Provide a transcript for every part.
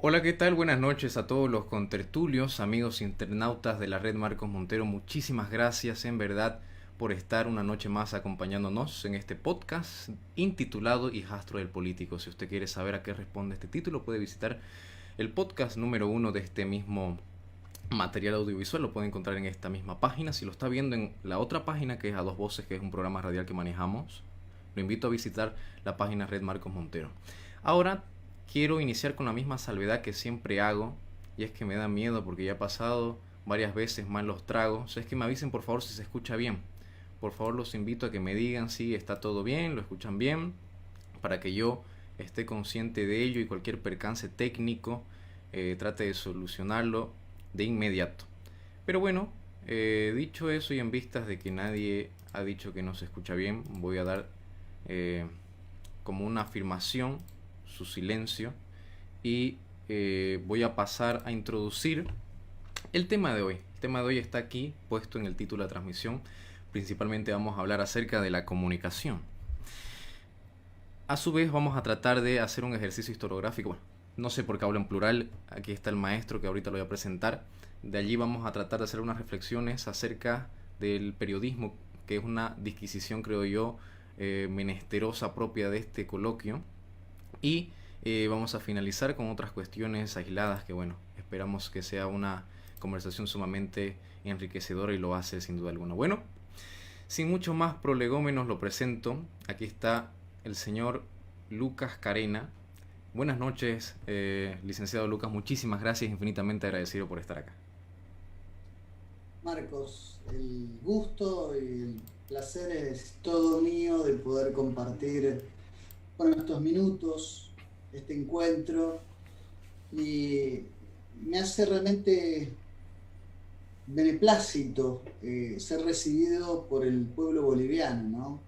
Hola, ¿qué tal? Buenas noches a todos los contertulios, amigos internautas de la red Marcos Montero. Muchísimas gracias en verdad por estar una noche más acompañándonos en este podcast intitulado Hijastro del Político. Si usted quiere saber a qué responde este título, puede visitar el podcast número 1 de este mismo material audiovisual. Lo puede encontrar en esta misma página. Si lo está viendo en la otra página, que es A Dos Voces, que es un programa radial que manejamos, lo invito a visitar la página Red Marcos Montero. Ahora quiero iniciar con la misma salvedad que siempre hago, y es que me da miedo porque ya he pasado varias veces mal los tragos. Es que me avisen por favor si se escucha bien. Por favor los invito a que me digan si está todo bien, lo escuchan bien, para que yo esté consciente de ello y cualquier percance técnico trate de solucionarlo de inmediato. Pero bueno, dicho eso y en vistas de que nadie ha dicho que no se escucha bien, voy a dar como una afirmación su silencio y voy a pasar a introducir el tema de hoy. El tema de hoy está aquí puesto en el título de la transmisión. Principalmente vamos a hablar acerca de la comunicación. A su vez vamos a tratar de hacer un ejercicio historiográfico. Bueno, no sé por qué hablo en plural, aquí está el maestro que ahorita lo voy a presentar. De allí vamos a tratar de hacer unas reflexiones acerca del periodismo, que es una disquisición, creo yo, menesterosa propia de este coloquio. Y vamos a finalizar con otras cuestiones aisladas que, bueno, esperamos que sea una conversación sumamente enriquecedora y lo hace sin duda alguna. Bueno, sin mucho más prolegómenos lo presento. Aquí está el señor Lucas Carena. Buenas noches, licenciado Lucas. Muchísimas gracias, infinitamente agradecido por estar acá. Marcos, el gusto y el placer es todo mío de poder compartir estos minutos, este encuentro, y me hace realmente beneplácito ser recibido por el pueblo boliviano, ¿no?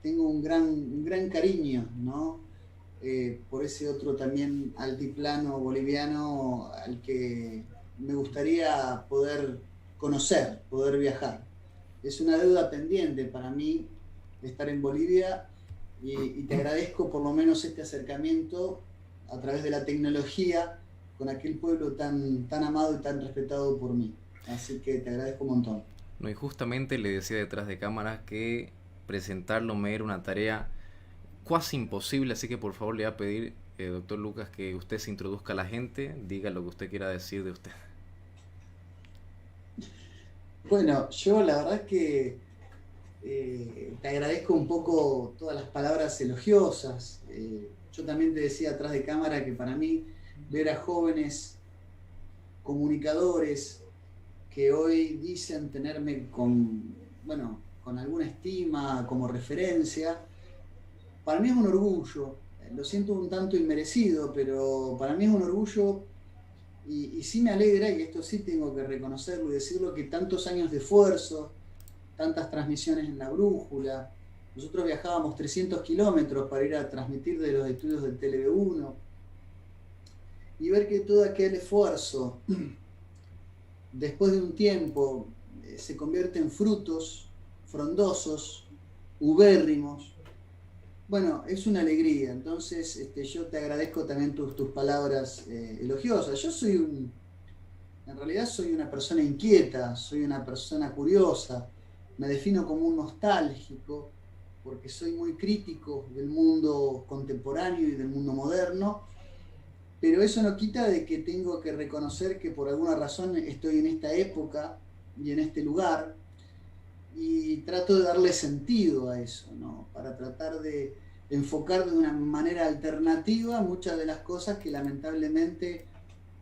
Tengo un gran cariño, ¿no? Por ese otro también altiplano boliviano al que me gustaría poder conocer, poder viajar. Es una deuda pendiente para mí estar en Bolivia y te agradezco por lo menos este acercamiento a través de la tecnología con aquel pueblo tan amado y tan respetado por mí. Así que te agradezco un montón. No, y justamente le decía detrás de cámaras que presentarlo me era una tarea casi imposible, así que por favor le voy a pedir, doctor Lucas, que usted se introduzca a la gente, diga lo que usted quiera decir de usted. Bueno, yo la verdad que te agradezco un poco todas las palabras elogiosas. Yo también te decía atrás de cámara que para mí ver a jóvenes comunicadores que hoy dicen tenerme con alguna estima como referencia, para mí es un orgullo. Lo siento un tanto inmerecido, pero para mí es un orgullo y sí me alegra, y esto sí tengo que reconocerlo y decirlo, que tantos años de esfuerzo, tantas transmisiones en la brújula. Nosotros viajábamos 300 kilómetros para ir a transmitir de los estudios del TLV1 y ver que todo aquel esfuerzo, después de un tiempo, se convierte en frutos frondosos, ubérrimos. Bueno, es una alegría. Entonces, yo te agradezco también tus palabras elogiosas. En realidad soy una persona inquieta, soy una persona curiosa, me defino como un nostálgico, porque soy muy crítico del mundo contemporáneo y del mundo moderno, pero eso no quita de que tengo que reconocer que por alguna razón estoy en esta época y en este lugar, y trato de darle sentido a eso, ¿no? Para tratar de enfocar de una manera alternativa muchas de las cosas que lamentablemente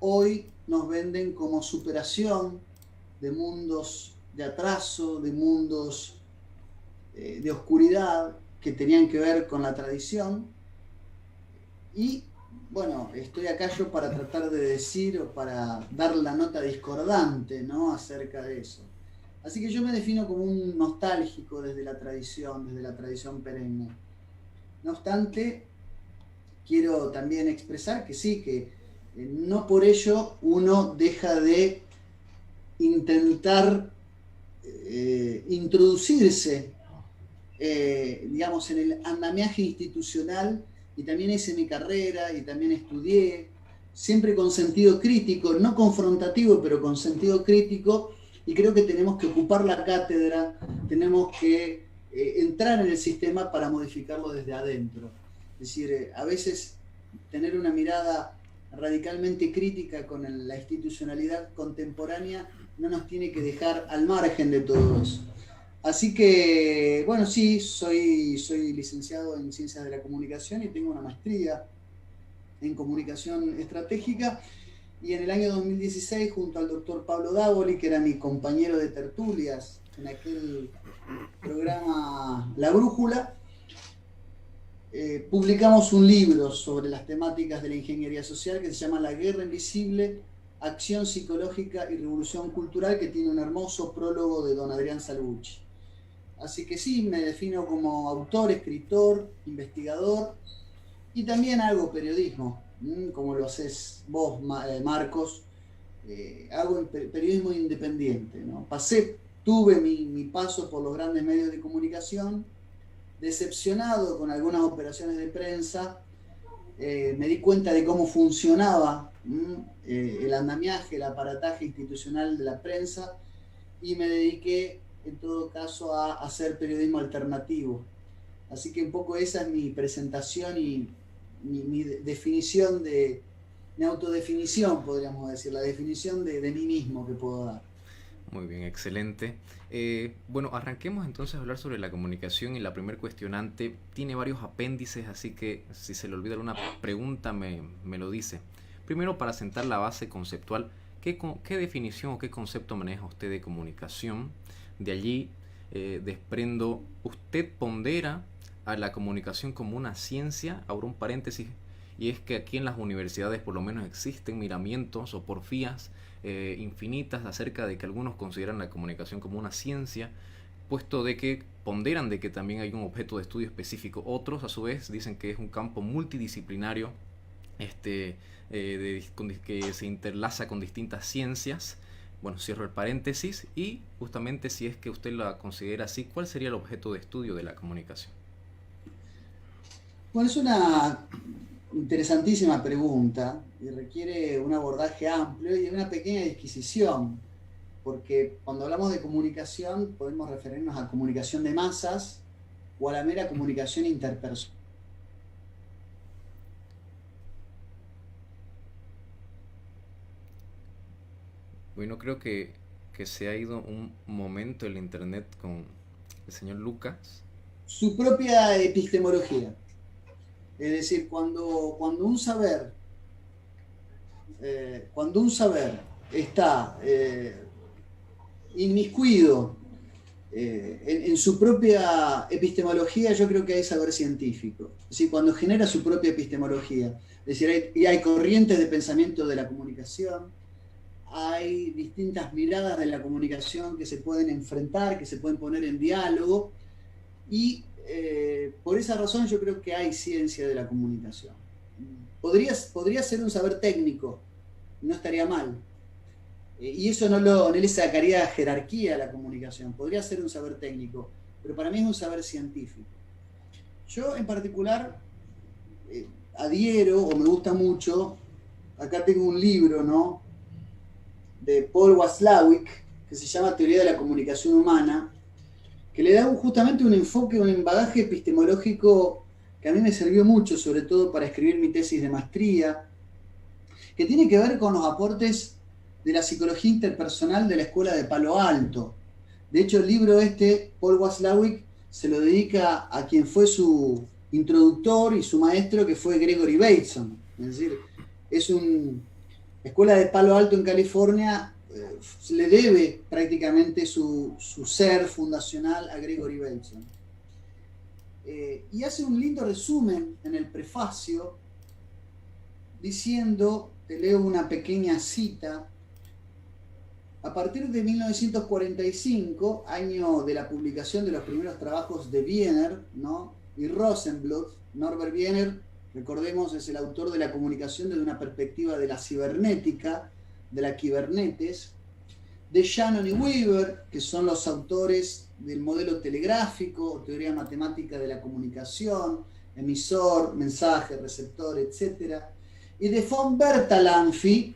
hoy nos venden como superación de mundos de atraso, de mundos de oscuridad que tenían que ver con la tradición. Y bueno, estoy acá yo para tratar de decir o para dar la nota discordante, ¿no?, acerca de eso. Así que yo me defino como un nostálgico desde la tradición perenne. No obstante, quiero también expresar que sí, que no por ello uno deja de intentar introducirse, digamos, en el andamiaje institucional, y también hice mi carrera y también estudié, siempre con sentido crítico, no confrontativo, pero con sentido crítico, y creo que tenemos que ocupar la cátedra, tenemos que entrar en el sistema para modificarlo desde adentro. Es decir, a veces tener una mirada radicalmente crítica con la institucionalidad contemporánea no nos tiene que dejar al margen de todo eso. Así que, bueno, sí, soy licenciado en Ciencias de la Comunicación y tengo una maestría en Comunicación Estratégica. Y en el año 2016, junto al doctor Pablo Dávoli, que era mi compañero de tertulias en aquel programa La Brújula, publicamos un libro sobre las temáticas de la ingeniería social que se llama La Guerra Invisible, Acción Psicológica y Revolución Cultural, que tiene un hermoso prólogo de don Adrián Salvucci. Así que sí, me defino como autor, escritor, investigador, y también hago periodismo, como lo haces vos, Marcos. Hago periodismo independiente, ¿no? Tuve mi paso por los grandes medios de comunicación, decepcionado con algunas operaciones de prensa. Me di cuenta de cómo funcionaba el andamiaje, el aparataje institucional de la prensa, y me dediqué en todo caso a hacer periodismo alternativo. Así que un poco esa es mi presentación y mi definición mi autodefinición, podríamos decir, la definición de mí mismo que puedo dar. Muy bien, excelente. Bueno, arranquemos entonces a hablar sobre la comunicación, y la primer cuestionante tiene varios apéndices, así que si se le olvida alguna pregunta me lo dice. Primero, para sentar la base conceptual, ¿qué definición o qué concepto maneja usted de comunicación? De allí desprendo, usted pondera a la comunicación como una ciencia. Abro un paréntesis, y es que aquí en las universidades por lo menos existen miramientos o porfías infinitas acerca de que algunos consideran la comunicación como una ciencia, puesto de que ponderan de que también hay un objeto de estudio específico. Otros a su vez dicen que es un campo multidisciplinario, que se interlaza con distintas ciencias. Bueno, cierro el paréntesis, y justamente si es que usted la considera así, ¿cuál sería el objeto de estudio de la comunicación? Bueno, es una interesantísima pregunta y requiere un abordaje amplio y una pequeña disquisición, porque cuando hablamos de comunicación podemos referirnos a comunicación de masas o a la mera comunicación interpersonal. Bueno, creo que se ha ido un momento el internet con el señor Lucas. Su propia epistemología. Es decir, cuando un saber está inmiscuido en su propia epistemología, yo creo que hay saber científico. Es decir, cuando genera su propia epistemología. Es decir, hay corrientes de pensamiento de la comunicación, hay distintas miradas de la comunicación que se pueden enfrentar, que se pueden poner en diálogo, y por esa razón yo creo que hay ciencia de la comunicación. Podría ser un saber técnico, no estaría mal. Y eso no le sacaría jerarquía a la comunicación. Podría ser un saber técnico, pero para mí es un saber científico. Yo en particular adhiero, o me gusta mucho, acá tengo un libro, ¿no?, de Paul Watzlawick, que se llama Teoría de la Comunicación Humana, que le da justamente un enfoque, un bagaje epistemológico que a mí me sirvió mucho, sobre todo para escribir mi tesis de maestría, que tiene que ver con los aportes de la psicología interpersonal de la Escuela de Palo Alto. De hecho, el libro Paul Watzlawick, se lo dedica a quien fue su introductor y su maestro, que fue Gregory Bateson. Es decir, es una Escuela de Palo Alto en California, le debe prácticamente su ser fundacional a Gregory Bateson. y hace un lindo resumen en el prefacio diciendo, te leo una pequeña cita: a partir de 1945, año de la publicación de los primeros trabajos de Wiener, ¿no?, y Rosenbluth, Norbert Wiener, recordemos, es el autor de La comunicación desde una perspectiva de la cibernética, de la Kibernetes, de Shannon y Weaver, que son los autores del modelo telegráfico, teoría matemática de la comunicación, emisor, mensaje, receptor, etc. Y de von Bertalanffy.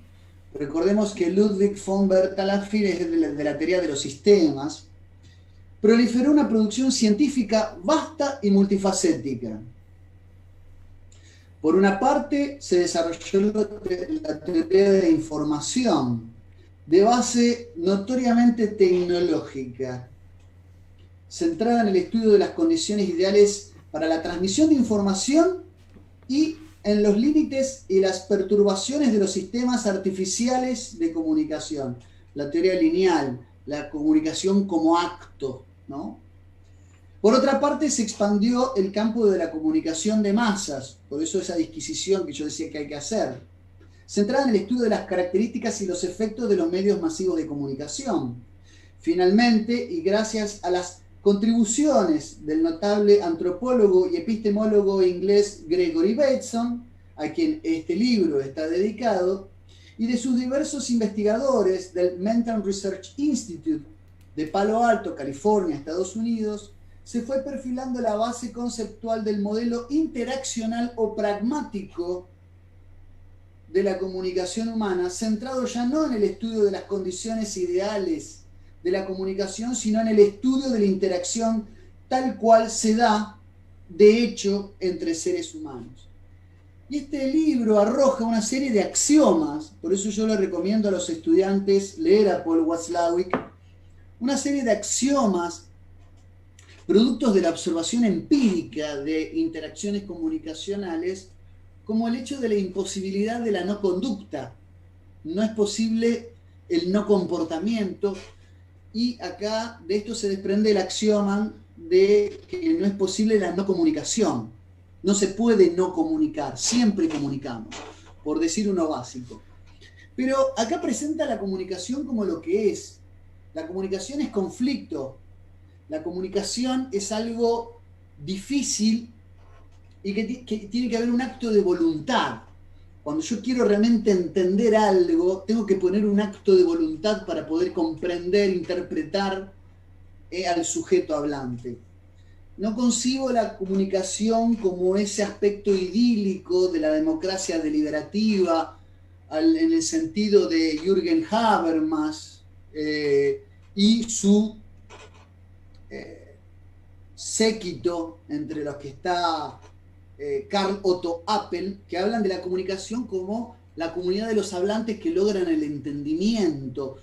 Recordemos que Ludwig von Bertalanffy es de la teoría de los sistemas. Proliferó una producción científica vasta y multifacética. Por una parte, se desarrolló la teoría de la información, de base notoriamente tecnológica, centrada en el estudio de las condiciones ideales para la transmisión de información y en los límites y las perturbaciones de los sistemas artificiales de comunicación. La teoría lineal, la comunicación como acto, ¿no? Por otra parte, se expandió el campo de la comunicación de masas, por eso esa disquisición que yo decía que hay que hacer, centrada en el estudio de las características y los efectos de los medios masivos de comunicación. Finalmente, y gracias a las contribuciones del notable antropólogo y epistemólogo inglés Gregory Bateson, a quien este libro está dedicado, y de sus diversos investigadores del Mental Research Institute de Palo Alto, California, Estados Unidos, se fue perfilando la base conceptual del modelo interaccional o pragmático de la comunicación humana, centrado ya no en el estudio de las condiciones ideales de la comunicación, sino en el estudio de la interacción tal cual se da, de hecho, entre seres humanos. Y este libro arroja una serie de axiomas, por eso yo le recomiendo a los estudiantes leer a Paul Watzlawick, una serie de axiomas, productos de la observación empírica de interacciones comunicacionales, como el hecho de la imposibilidad de la no conducta. No es posible el no comportamiento, y acá de esto se desprende el axioma de que no es posible la no comunicación. No se puede no comunicar, siempre comunicamos, por decir uno básico. Pero acá presenta la comunicación como lo que es. La comunicación es conflicto. La comunicación es algo difícil y que tiene que haber un acto de voluntad. Cuando yo quiero realmente entender algo, tengo que poner un acto de voluntad para poder comprender, interpretar al sujeto hablante. No concibo la comunicación como ese aspecto idílico de la democracia deliberativa, en el sentido de Jürgen Habermas y su séquito, entre los que está Karl Otto Appel, que hablan de la comunicación como la comunidad de los hablantes que logran el entendimiento.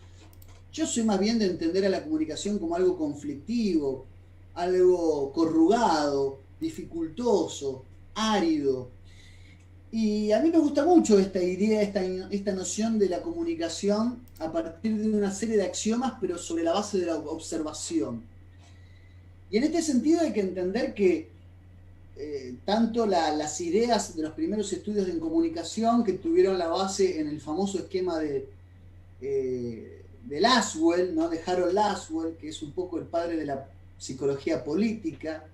Yo soy más bien de entender a la comunicación como algo conflictivo, algo corrugado, dificultoso, árido. Y a mí me gusta mucho esta idea, esta noción de la comunicación a partir de una serie de axiomas, pero sobre la base de la observación. Y en este sentido hay que entender que tanto las ideas de los primeros estudios en comunicación, que tuvieron la base en el famoso esquema de Lasswell, ¿no?, de Harold Lasswell, que es un poco el padre de la psicología política,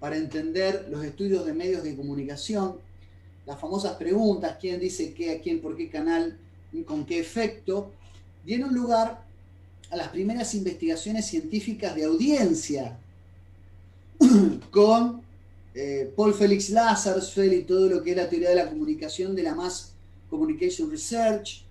para entender los estudios de medios de comunicación, las famosas preguntas: quién dice qué, a quién, por qué canal, con qué efecto, dieron lugar a las primeras investigaciones científicas de audiencia, con Paul Felix Lazarsfeld y todo lo que es la teoría de la comunicación de la Mass Communication Research,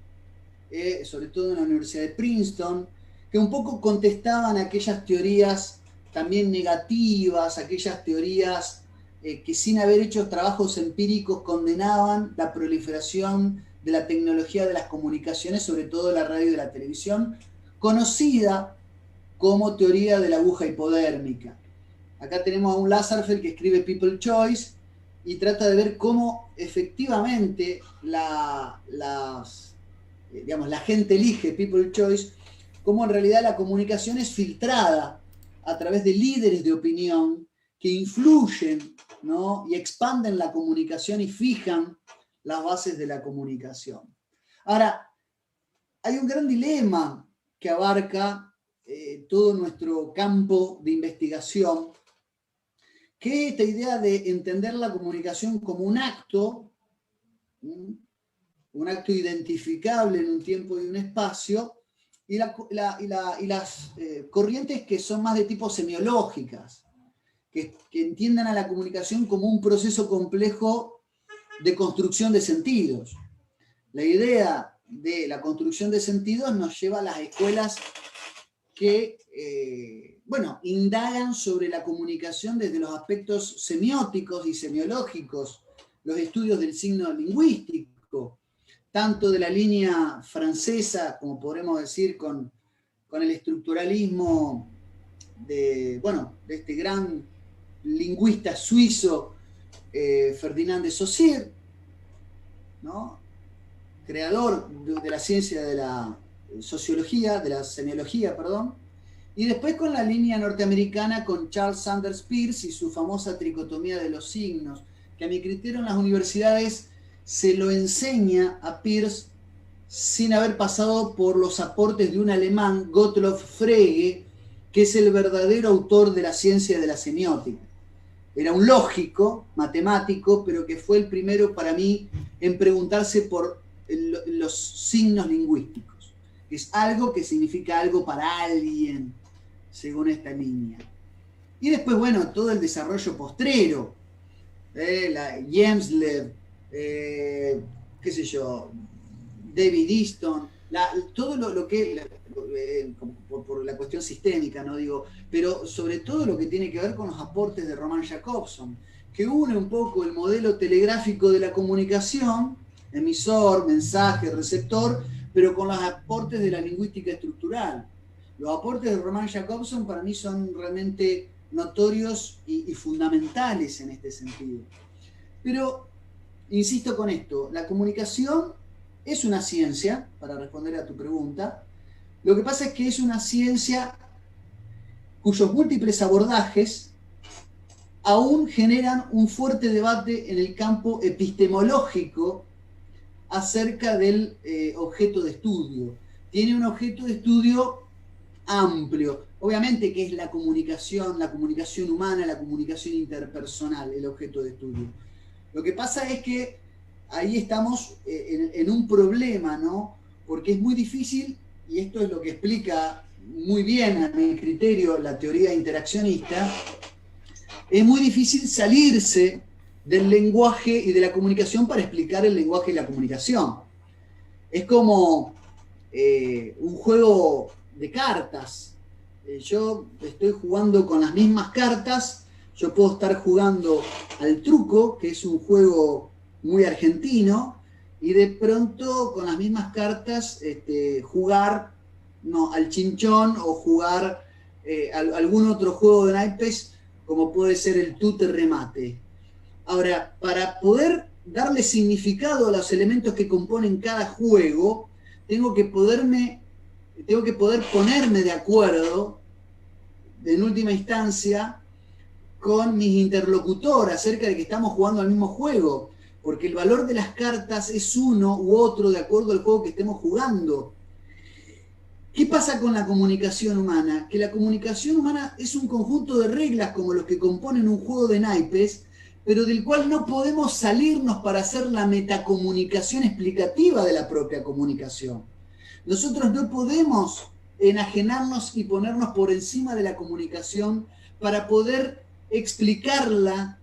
sobre todo en la Universidad de Princeton, que un poco contestaban aquellas teorías también negativas, aquellas teorías que sin haber hecho trabajos empíricos condenaban la proliferación de la tecnología de las comunicaciones, sobre todo la radio y de la televisión, conocida como teoría de la aguja hipodérmica. Acá tenemos a un Lazarsfeld que escribe People Choice y trata de ver cómo efectivamente la gente elige People Choice, cómo en realidad la comunicación es filtrada a través de líderes de opinión que influyen, ¿no? Y expanden la comunicación y fijan las bases de la comunicación. Ahora, hay un gran dilema que abarca todo nuestro campo de investigación, que es esta idea de entender la comunicación como un acto identificable en un tiempo y un espacio, y las corrientes que son más de tipo semiológicas, que entiendan a la comunicación como un proceso complejo de construcción de sentidos. La idea de la construcción de sentidos nos lleva a las escuelas que, indagan sobre la comunicación desde los aspectos semióticos y semiológicos, los estudios del signo lingüístico, tanto de la línea francesa, como podremos decir, con el estructuralismo de este gran lingüista suizo, Ferdinand de Saussure, ¿no? Creador de la ciencia de la sociología, de la semiología, perdón, y después con la línea norteamericana con Charles Sanders Peirce y su famosa tricotomía de los signos, que a mi criterio en las universidades se lo enseña a Peirce sin haber pasado por los aportes de un alemán, Gottlob Frege, que es el verdadero autor de la ciencia de la semiótica. Era un lógico, matemático, pero que fue el primero para mí en preguntarse por los signos lingüísticos. Es algo que significa algo para alguien, según esta línea. Y después, todo el desarrollo postrero, Jemslev, qué sé yo, David Easton, todo lo que, por la cuestión sistémica, no digo, pero sobre todo lo que tiene que ver con los aportes de Roman Jakobson, que une un poco el modelo telegráfico de la comunicación, emisor, mensaje, receptor, pero con los aportes de la lingüística estructural. Los aportes de Roman Jakobson para mí son realmente notorios y fundamentales en este sentido. Pero, insisto con esto, la comunicación es una ciencia, para responder a tu pregunta. Lo que pasa es que es una ciencia cuyos múltiples abordajes aún generan un fuerte debate en el campo epistemológico acerca del objeto de estudio. Tiene un objeto de estudio amplio. Obviamente que es la comunicación humana, la comunicación interpersonal, el objeto de estudio. Lo que pasa es que ahí estamos en un problema, ¿no? Porque es muy difícil, y esto es lo que explica muy bien a mi criterio la teoría interaccionista, es muy difícil salirse del lenguaje y de la comunicación para explicar el lenguaje y la comunicación. Es como un juego de cartas. Yo estoy jugando con las mismas cartas, yo puedo estar jugando al truco, que es un juego muy argentino, y de pronto con las mismas cartas jugar al chinchón o jugar algún otro juego de naipes, como puede ser el tute remate. Ahora, para poder darle significado a los elementos que componen cada juego, tengo que poder ponerme de acuerdo, en última instancia, con mis interlocutores acerca de que estamos jugando al mismo juego, porque el valor de las cartas es uno u otro de acuerdo al juego que estemos jugando. ¿Qué pasa con la comunicación humana? Que la comunicación humana es un conjunto de reglas como los que componen un juego de naipes, pero del cual no podemos salirnos para hacer la metacomunicación explicativa de la propia comunicación. Nosotros no podemos enajenarnos y ponernos por encima de la comunicación para poder explicarla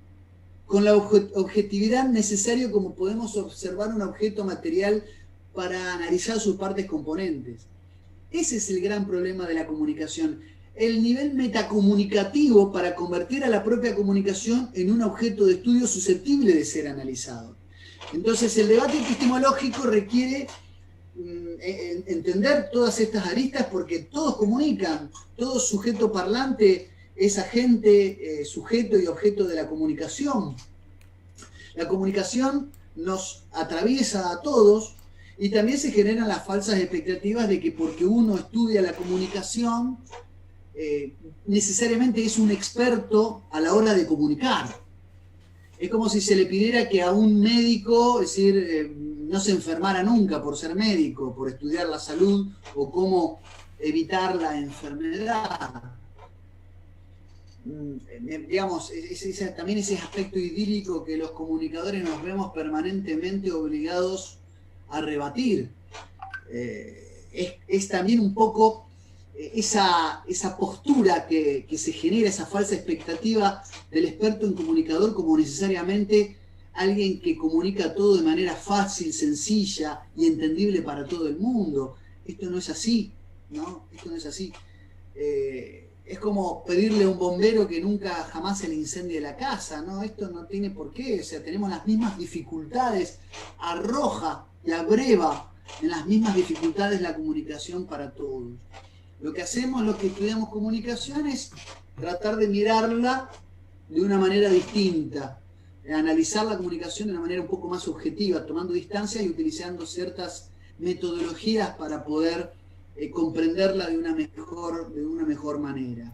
con la objetividad necesaria como podemos observar un objeto material para analizar sus partes componentes. Ese es el gran problema de la comunicación, el nivel metacomunicativo para convertir a la propia comunicación en un objeto de estudio susceptible de ser analizado. Entonces el debate epistemológico requiere entender todas estas aristas porque todos comunican, todo sujeto parlante es agente, sujeto y objeto de la comunicación. La comunicación nos atraviesa a todos y también se generan las falsas expectativas de que porque uno estudia la comunicación necesariamente es un experto a la hora de comunicar. Es como si se le pidiera que a un médico, es decir, no se enfermara nunca por ser médico, por estudiar la salud o cómo evitar la enfermedad. Digamos, también ese aspecto idílico que los comunicadores nos vemos permanentemente obligados a rebatir. Es también un poco esa postura que se genera, esa falsa expectativa del experto en comunicador como necesariamente alguien que comunica todo de manera fácil, sencilla y entendible para todo el mundo. Esto no es así, ¿no? Esto no es así. Es como pedirle a un bombero que nunca jamás se le incendie la casa, ¿no? Esto no tiene por qué, o sea, tenemos las mismas dificultades, arroja y abreva en las mismas dificultades la comunicación para todos. Lo que hacemos, los que estudiamos comunicación, es tratar de mirarla de una manera distinta, analizar la comunicación de una manera un poco más objetiva, tomando distancia y utilizando ciertas metodologías para poder comprenderla de una mejor manera.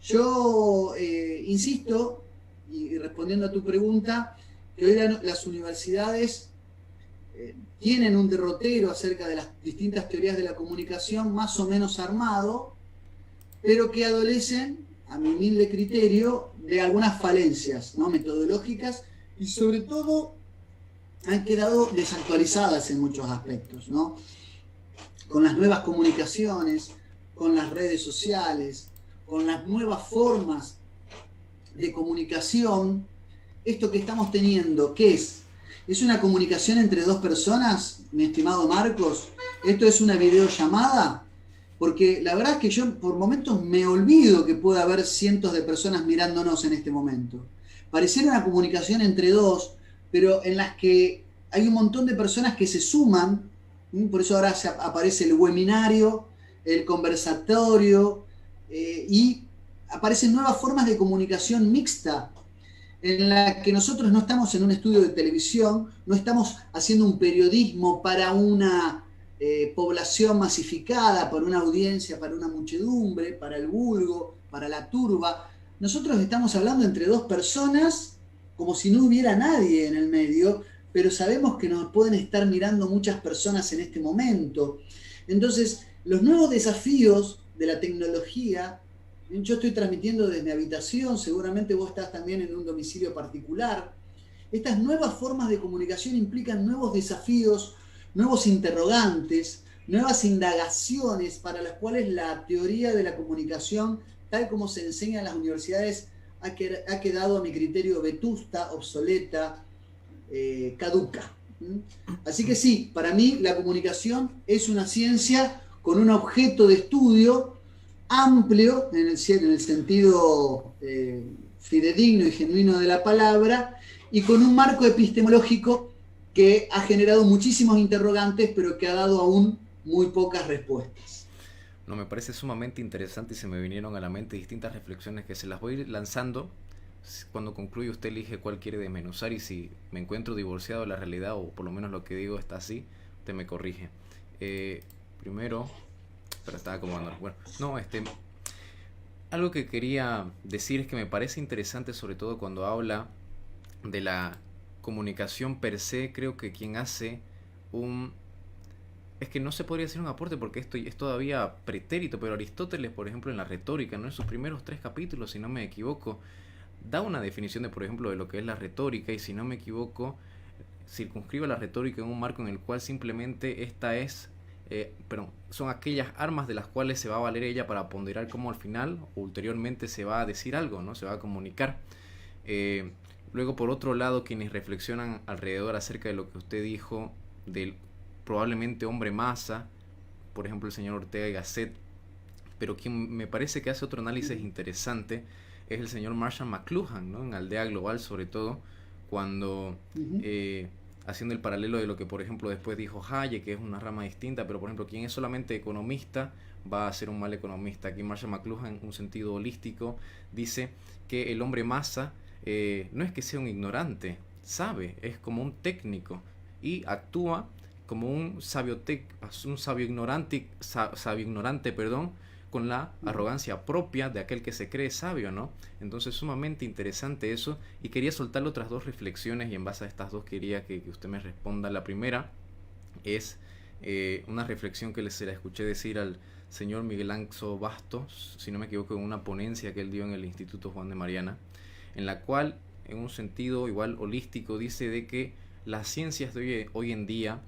Yo insisto, y respondiendo a tu pregunta, que hoy las universidades tienen un derrotero acerca de las distintas teorías de la comunicación más o menos armado, pero que adolecen, a mi humilde criterio, de algunas falencias, ¿no?, metodológicas, y sobre todo han quedado desactualizadas en muchos aspectos, ¿no? Con las nuevas comunicaciones, con las redes sociales, con las nuevas formas de comunicación, esto que estamos teniendo, ¿qué es? ¿Es una comunicación entre dos personas, mi estimado Marcos? ¿Esto es una videollamada? Porque la verdad es que yo por momentos me olvido que pueda haber cientos de personas mirándonos en este momento. Pareciera una comunicación entre dos, pero en las que hay un montón de personas que se suman. Por eso ahora aparece el webinario, el conversatorio, y aparecen nuevas formas de comunicación mixta, en la que nosotros no estamos en un estudio de televisión, no estamos haciendo un periodismo para una población masificada, para una audiencia, para una muchedumbre, para el vulgo, para la turba. Nosotros estamos hablando entre dos personas como si no hubiera nadie en el medio, pero sabemos que nos pueden estar mirando muchas personas en este momento. Entonces, los nuevos desafíos de la tecnología, yo estoy transmitiendo desde mi habitación, seguramente vos estás también en un domicilio particular. Estas nuevas formas de comunicación implican nuevos desafíos, nuevos interrogantes, nuevas indagaciones para las cuales la teoría de la comunicación, tal como se enseña en las universidades, ha quedado a mi criterio vetusta, obsoleta, caduca. Así que sí, para mí la comunicación es una ciencia con un objeto de estudio amplio en el sentido fidedigno y genuino de la palabra, y con un marco epistemológico que ha generado muchísimos interrogantes, pero que ha dado aún muy pocas respuestas. No, me parece sumamente interesante y se me vinieron a la mente distintas reflexiones que se las voy a ir lanzando. Cuando concluye usted elige cuál quiere desmenuzar, y si me encuentro divorciado de la realidad, o por lo menos lo que digo está así, usted me corrige. Primero, pero estaba acomodando. Bueno, no, algo que quería decir es que me parece interesante, sobre todo cuando habla de la comunicación per se. Creo que quien hace es que no se podría hacer un aporte porque esto es todavía pretérito, pero Aristóteles, por ejemplo, en la retórica, ¿no?, en sus primeros 3 capítulos, si no me equivoco, da una definición de, por ejemplo, de lo que es la retórica, y si no me equivoco, circunscribe la retórica en un marco en el cual simplemente son aquellas armas de las cuales se va a valer ella para ponderar cómo al final o ulteriormente se va a decir algo, ¿no?, se va a comunicar. Luego, por otro lado, quienes reflexionan alrededor acerca de lo que usted dijo del probablemente hombre masa, por ejemplo el señor Ortega y Gasset, pero quien me parece que hace otro análisis interesante es el señor Marshall McLuhan, ¿no?, en Aldea Global, sobre todo, cuando haciendo el paralelo de lo que, por ejemplo, después dijo Hayek, que es una rama distinta, pero por ejemplo, quien es solamente economista va a ser un mal economista. Aquí Marshall McLuhan, en un sentido holístico, dice que el hombre masa no es que sea un ignorante, sabe, es como un técnico y actúa como un sabio ignorante, con la arrogancia propia de aquel que se cree sabio, ¿no? Entonces, sumamente interesante eso, y quería soltarle otras dos reflexiones, y en base a estas dos quería que usted me responda. La primera es una reflexión que se la escuché decir al señor Miguel Ángel Bastos, si no me equivoco, en una ponencia que él dio en el Instituto Juan de Mariana, en la cual, en un sentido igual holístico, dice de que las ciencias de hoy en día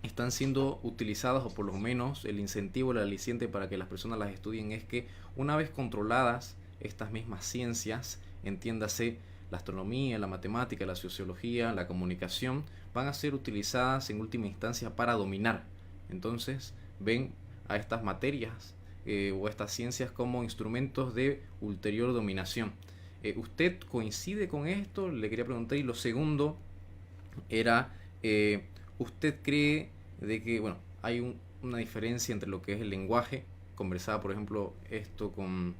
están siendo utilizadas, o por lo menos el incentivo, el aliciente para que las personas las estudien, es que una vez controladas estas mismas ciencias, entiéndase la astronomía, la matemática, la sociología, la comunicación, van a ser utilizadas en última instancia para dominar. Entonces ven a estas materias o a estas ciencias como instrumentos de ulterior dominación. ¿Usted coincide con esto? Le quería preguntar. Y lo segundo era, ¿usted cree de que, bueno, hay una diferencia entre lo que es el lenguaje? Conversaba, por ejemplo, esto con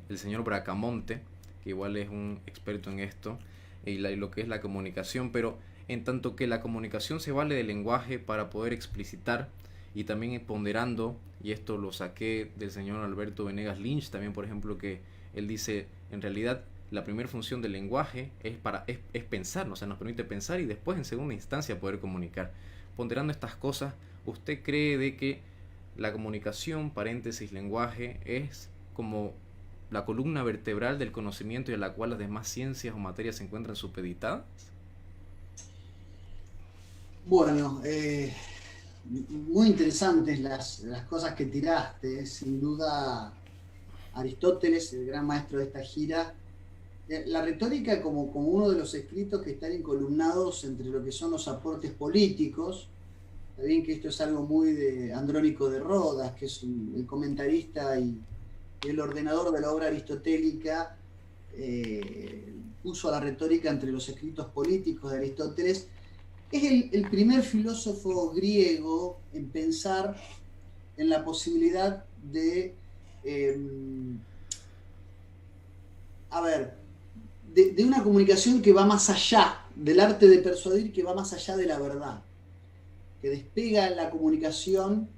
el señor Bracamonte, que igual es un experto en esto, y lo que es la comunicación, pero en tanto que la comunicación se vale del lenguaje para poder explicitar, y también ponderando, y esto lo saqué del señor Alberto Venegas Lynch también, por ejemplo, que él dice, en realidad, la primera función del lenguaje es pensar, ¿no? O sea, nos permite pensar y después en segunda instancia poder comunicar. Ponderando estas cosas, ¿usted cree de que la comunicación, paréntesis, lenguaje, es como la columna vertebral del conocimiento y a la cual las demás ciencias o materias se encuentran supeditadas? Bueno, muy interesantes las cosas que tiraste. Sin duda, Aristóteles, el gran maestro de esta gira, la retórica como uno de los escritos que están encolumnados entre lo que son los aportes políticos. Está bien que esto es algo muy de Andrónico de Rodas, que es el comentarista y el ordenador de la obra aristotélica, puso a la retórica entre los escritos políticos de Aristóteles. Es el primer filósofo griego en pensar en la posibilidad de, de una comunicación que va más allá del arte de persuadir, que va más allá de la verdad, que despega la comunicación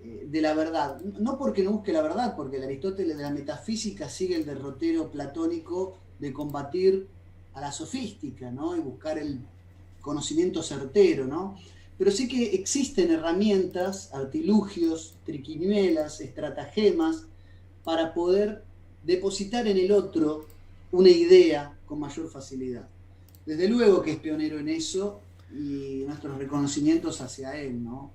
de la verdad. No porque no busque la verdad, porque el Aristóteles de la metafísica sigue el derrotero platónico de combatir a la sofística, ¿no? Y buscar el conocimiento certero, ¿no? Pero sí que existen herramientas, artilugios, triquiñuelas, estratagemas para poder depositar en el otro una idea con mayor facilidad. Desde luego que es pionero en eso, y nuestros reconocimientos hacia él, ¿no?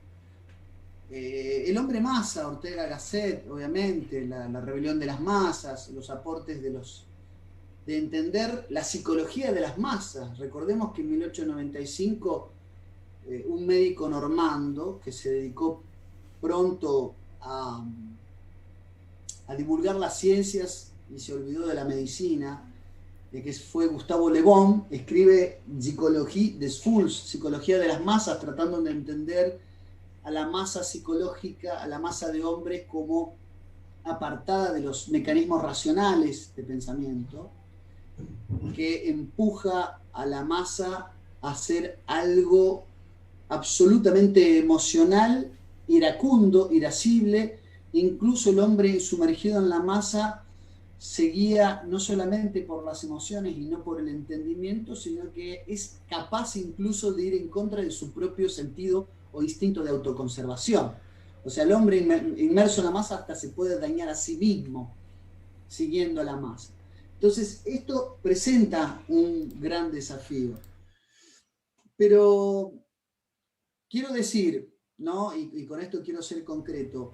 El hombre masa, Ortega Gasset, obviamente, la rebelión de las masas, los aportes de entender la psicología de las masas. Recordemos que en 1895 un médico normando que se dedicó pronto a divulgar las ciencias y se olvidó de la medicina, que fue Gustavo Le Bon, escribe Psychologie des Foules, psicología de las masas, tratando de entender a la masa psicológica, a la masa de hombres como apartada de los mecanismos racionales de pensamiento, que empuja a la masa a hacer algo absolutamente emocional, iracundo, irascible. Incluso el hombre sumergido en la masa se guía no solamente por las emociones y no por el entendimiento, sino que es capaz incluso de ir en contra de su propio sentido o instinto de autoconservación. O sea, el hombre inmerso en la masa hasta se puede dañar a sí mismo siguiendo a la masa. Entonces, esto presenta un gran desafío. Pero quiero decir, ¿no? Y con esto quiero ser concreto,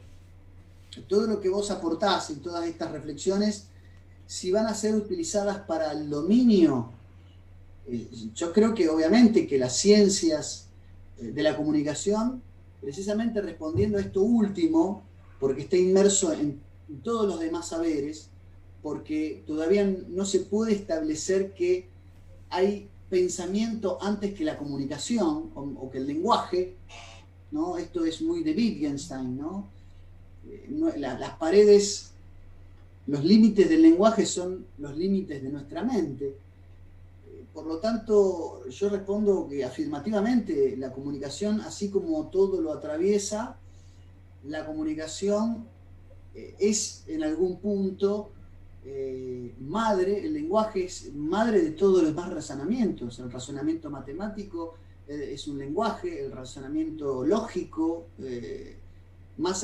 todo lo que vos aportás en todas estas reflexiones, si van a ser utilizadas para el dominio, yo creo que obviamente que las ciencias de la comunicación, precisamente respondiendo a esto último, porque está inmerso en todos los demás saberes, porque todavía no se puede establecer que hay pensamiento antes que la comunicación o que el lenguaje, ¿no? Esto es muy de Wittgenstein, ¿no? Las paredes, los límites del lenguaje son los límites de nuestra mente. Por lo tanto, yo respondo que afirmativamente la comunicación, así como todo lo atraviesa, la comunicación es en algún punto madre, el lenguaje es madre de todos los demás razonamientos. El razonamiento matemático es un lenguaje, el razonamiento lógico,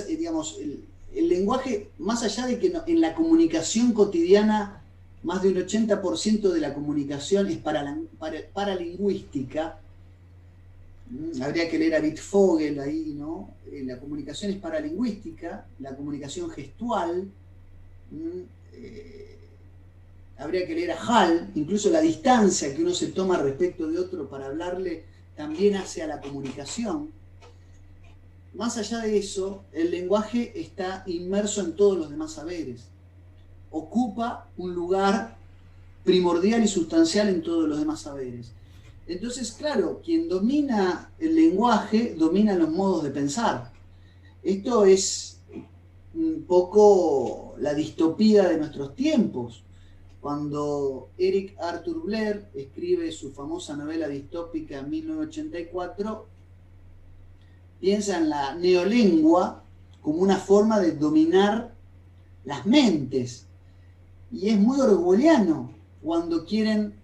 digamos, el lenguaje, más allá de que en la comunicación cotidiana más de un 80% de la comunicación es paralingüística. Habría que leer a Wittfogel ahí, ¿no? La comunicación es paralingüística, la comunicación gestual. Habría que leer a Hall, incluso la distancia que uno se toma respecto de otro para hablarle también hace a la comunicación. Más allá de eso, el lenguaje está inmerso en todos los demás saberes. Ocupa un lugar primordial y sustancial en todos los demás saberes. Entonces, claro, quien domina el lenguaje, domina los modos de pensar. Esto es un poco la distopía de nuestros tiempos. Cuando Eric Arthur Blair escribe su famosa novela distópica en 1984, piensa en la neolengua como una forma de dominar las mentes. Y es muy orwelliano cuando quieren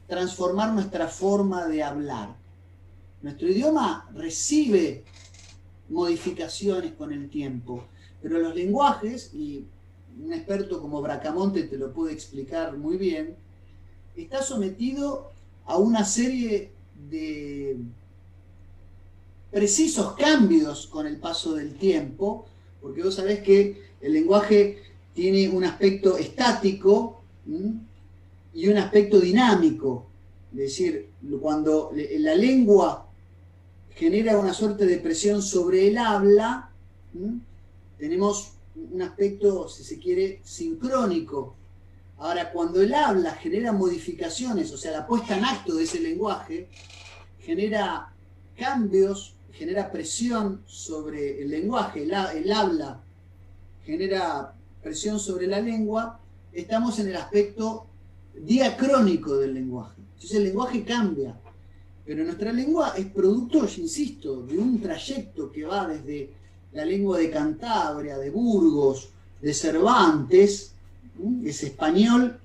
transformar nuestra forma de hablar. Nuestro idioma recibe modificaciones con el tiempo, pero los lenguajes, y un experto como Bracamonte te lo puede explicar muy bien, está sometido a una serie de precisos cambios con el paso del tiempo, porque vos sabés que el lenguaje tiene un aspecto estático y un aspecto dinámico. Es decir, cuando la lengua genera una suerte de presión sobre el habla, tenemos un aspecto, si se quiere, sincrónico. Ahora, cuando el habla genera modificaciones, o sea, la puesta en acto de ese lenguaje, genera cambios, genera presión sobre el lenguaje, el habla genera presión sobre la lengua, estamos en el aspecto diacrónico del lenguaje. Entonces el lenguaje cambia, pero nuestra lengua es producto, yo insisto, de un trayecto que va desde la lengua de Cantabria, de Burgos, de Cervantes, ese español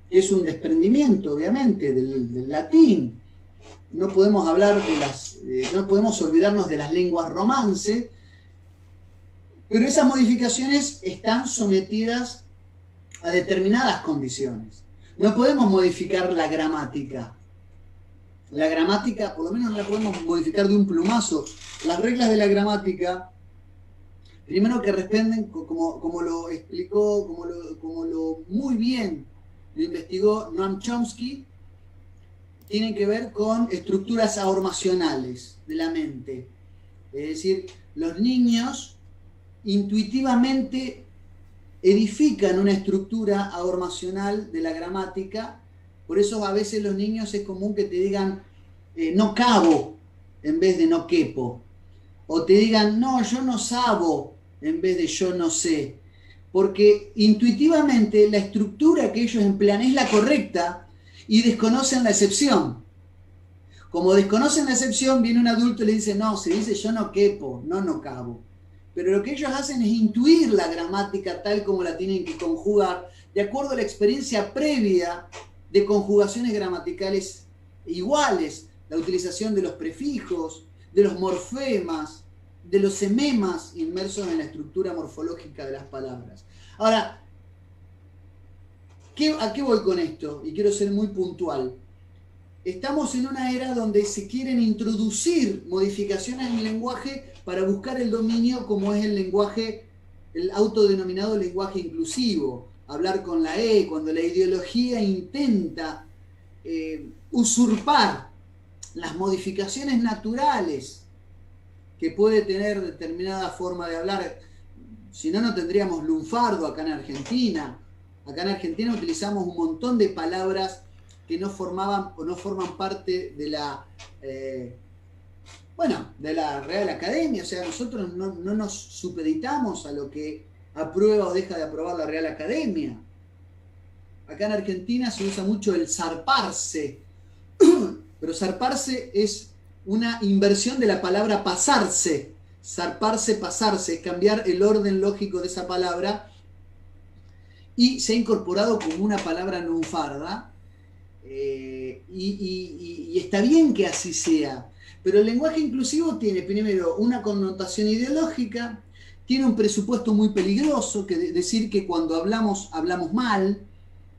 es un desprendimiento, obviamente, del latín. No podemos hablar no podemos olvidarnos de las lenguas romance, pero esas modificaciones están sometidas a determinadas condiciones. No podemos modificar la gramática. La gramática, por lo menos no la podemos modificar de un plumazo. Las reglas de la gramática, primero que responden, como lo explicó, como lo muy bien lo investigó Noam Chomsky, tienen que ver con estructuras ahormacionales de la mente. Es decir, los niños intuitivamente edifican una estructura ahormacional de la gramática, por eso a veces los niños es común que te digan no cabo en vez de no quepo, o te digan no, yo no sabo en vez de yo no sé, porque intuitivamente la estructura que ellos emplean es la correcta y desconocen la excepción. Como desconocen la excepción, viene un adulto y le dice no, se dice yo no quepo, no cabo. Pero lo que ellos hacen es intuir la gramática tal como la tienen que conjugar, de acuerdo a la experiencia previa de conjugaciones gramaticales iguales, la utilización de los prefijos, de los morfemas, de los sememas inmersos en la estructura morfológica de las palabras. Ahora, ¿a qué voy con esto? Y quiero ser muy puntual. Estamos en una era donde se quieren introducir modificaciones en el lenguaje para buscar el dominio, como es el lenguaje, el autodenominado lenguaje inclusivo. Hablar con la E, cuando la ideología intenta usurpar las modificaciones naturales que puede tener determinada forma de hablar. Si no, no tendríamos lunfardo acá en Argentina. Acá en Argentina utilizamos un montón de palabras que no formaban o no forman parte de la de la Real Academia. O sea, nosotros no nos supeditamos a lo que aprueba o deja de aprobar la Real Academia. Acá en Argentina se usa mucho el zarparse, pero zarparse es una inversión de la palabra pasarse. zarparse, pasarse, es cambiar el orden lógico de esa palabra, y se ha incorporado como una palabra lunfarda, y está bien que así sea, pero el lenguaje inclusivo tiene primero una connotación ideológica, tiene un presupuesto muy peligroso, que decir que cuando hablamos mal,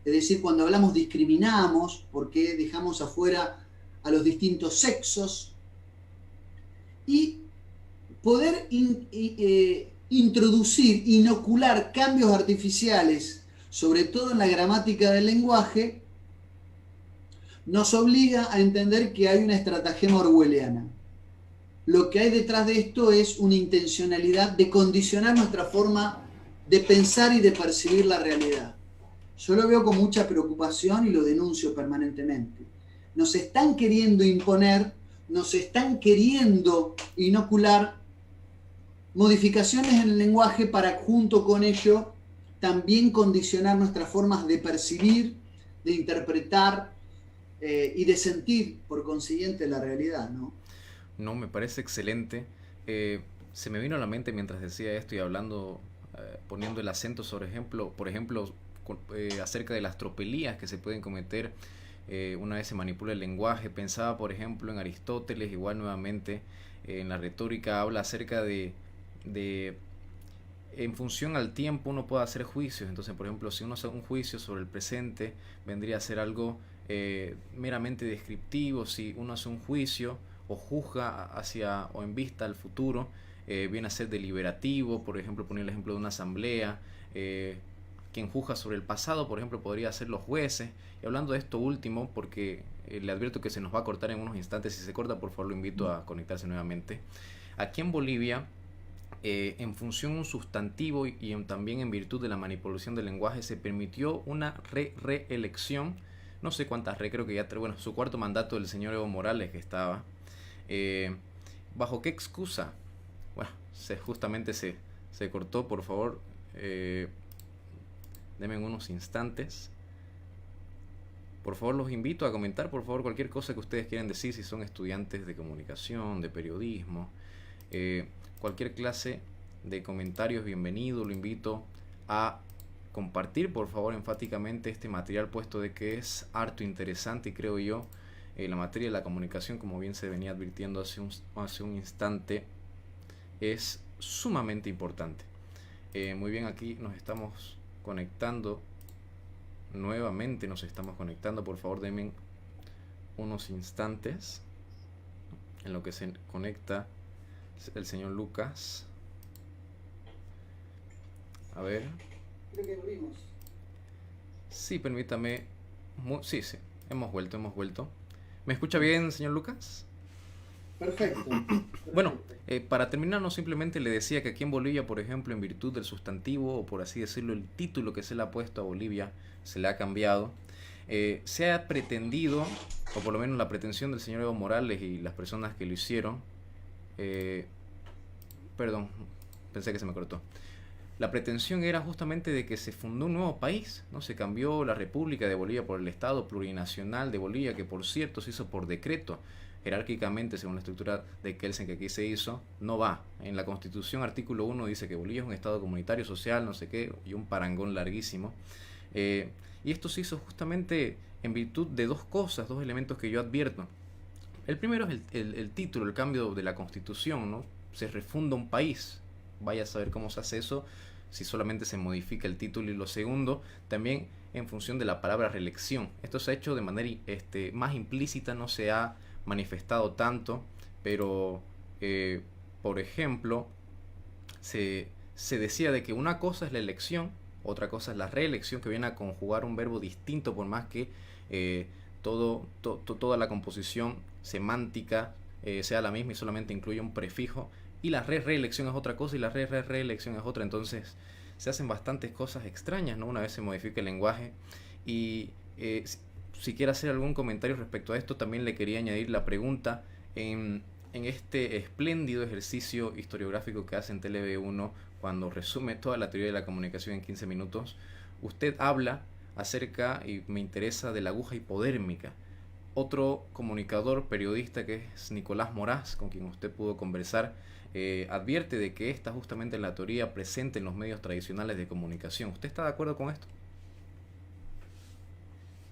es decir, cuando hablamos discriminamos porque dejamos afuera a los distintos sexos, y poder introducir, inocular cambios artificiales, sobre todo en la gramática del lenguaje, nos obliga a entender que hay una estratagema orwelliana. Lo que hay detrás de esto es una intencionalidad de condicionar nuestra forma de pensar y de percibir la realidad. Yo lo veo con mucha preocupación y lo denuncio permanentemente. Nos están queriendo imponer, nos están queriendo inocular modificaciones en el lenguaje para, junto con ello, también condicionar nuestras formas de percibir, de interpretar y de sentir, por consiguiente, la realidad, ¿no? No, me parece excelente. Se me vino a la mente mientras decía esto y hablando, poniendo el acento sobre ejemplo, por ejemplo, acerca de las tropelías que se pueden cometer una vez se manipula el lenguaje. Pensaba, por ejemplo, en Aristóteles, igual nuevamente, en la retórica habla acerca de en función al tiempo uno puede hacer juicios. Entonces, por ejemplo, si uno hace un juicio sobre el presente, vendría a ser algo meramente descriptivo. Si uno hace un juicio o juzga hacia o en vista al futuro, viene a ser deliberativo. Por ejemplo, poner el ejemplo de una asamblea. Quien juzga sobre el pasado, por ejemplo, podría ser los jueces. Y hablando de esto último, porque le advierto que se nos va a cortar en unos instantes. Si se corta, por favor, lo invito a conectarse nuevamente. Aquí en Bolivia, en función de un sustantivo y también en virtud de la manipulación del lenguaje, se permitió una reelección. No sé cuántas creo que ya, bueno, su cuarto mandato del señor Evo Morales que estaba. ¿Bajo qué excusa? Bueno, justamente se cortó, por favor. Denme unos instantes. Por favor, los invito a comentar, por favor, cualquier cosa que ustedes quieran decir, si son estudiantes de comunicación, de periodismo, cualquier clase de comentarios, bienvenido. Lo invito a compartir, por favor, enfáticamente este material, puesto de que es harto interesante y creo yo, la materia de la comunicación, como bien se venía advirtiendo hace un instante, es sumamente importante. Muy bien, aquí nos estamos conectando nuevamente, por favor denme unos instantes en lo que se conecta el señor Lucas. A ver. Creo que volvimos. Sí, permítame. Sí, hemos vuelto. ¿Me escucha bien, señor Lucas? Perfecto. Bueno, para terminar, no, simplemente le decía que aquí en Bolivia, por ejemplo, en virtud del sustantivo, o por así decirlo, el título que se le ha puesto a Bolivia, se le ha cambiado. Se ha pretendido, o por lo menos la pretensión del señor Evo Morales y las personas que lo hicieron, perdón, pensé que se me cortó. La pretensión era justamente de que se fundó un nuevo país, ¿no? Se cambió la República de Bolivia por el Estado Plurinacional de Bolivia, que por cierto se hizo por decreto, jerárquicamente según la estructura de Kelsen que aquí se hizo, no va. En la Constitución, artículo 1, dice que Bolivia es un Estado comunitario, social, no sé qué, y un parangón larguísimo. Y esto se hizo justamente en virtud de dos cosas, dos elementos que yo advierto. El primero es el título, el cambio de la Constitución, ¿no? Se refunda un país. Vaya a saber cómo se hace eso, si solamente se modifica el título. Y lo segundo, también en función de la palabra reelección. Esto se ha hecho de manera más implícita, no se ha manifestado tanto, pero por ejemplo, se decía de que una cosa es la elección, otra cosa es la reelección, que viene a conjugar un verbo distinto, por más que toda la composición semántica sea la misma y solamente incluye un prefijo. Y la reelección es otra cosa y la reelección es otra. Entonces se hacen bastantes cosas extrañas, ¿no? Una vez se modifica el lenguaje. Y si quiere hacer algún comentario respecto a esto, también le quería añadir la pregunta en este espléndido ejercicio historiográfico que hace en TLV1 cuando resume toda la teoría de la comunicación en 15 minutos. Usted habla acerca, y me interesa, de la aguja hipodérmica. Otro comunicador, periodista, que es Nicolás Moraz, con quien usted pudo conversar, advierte de que esta justamente es la teoría presente en los medios tradicionales de comunicación. ¿Usted está de acuerdo con esto?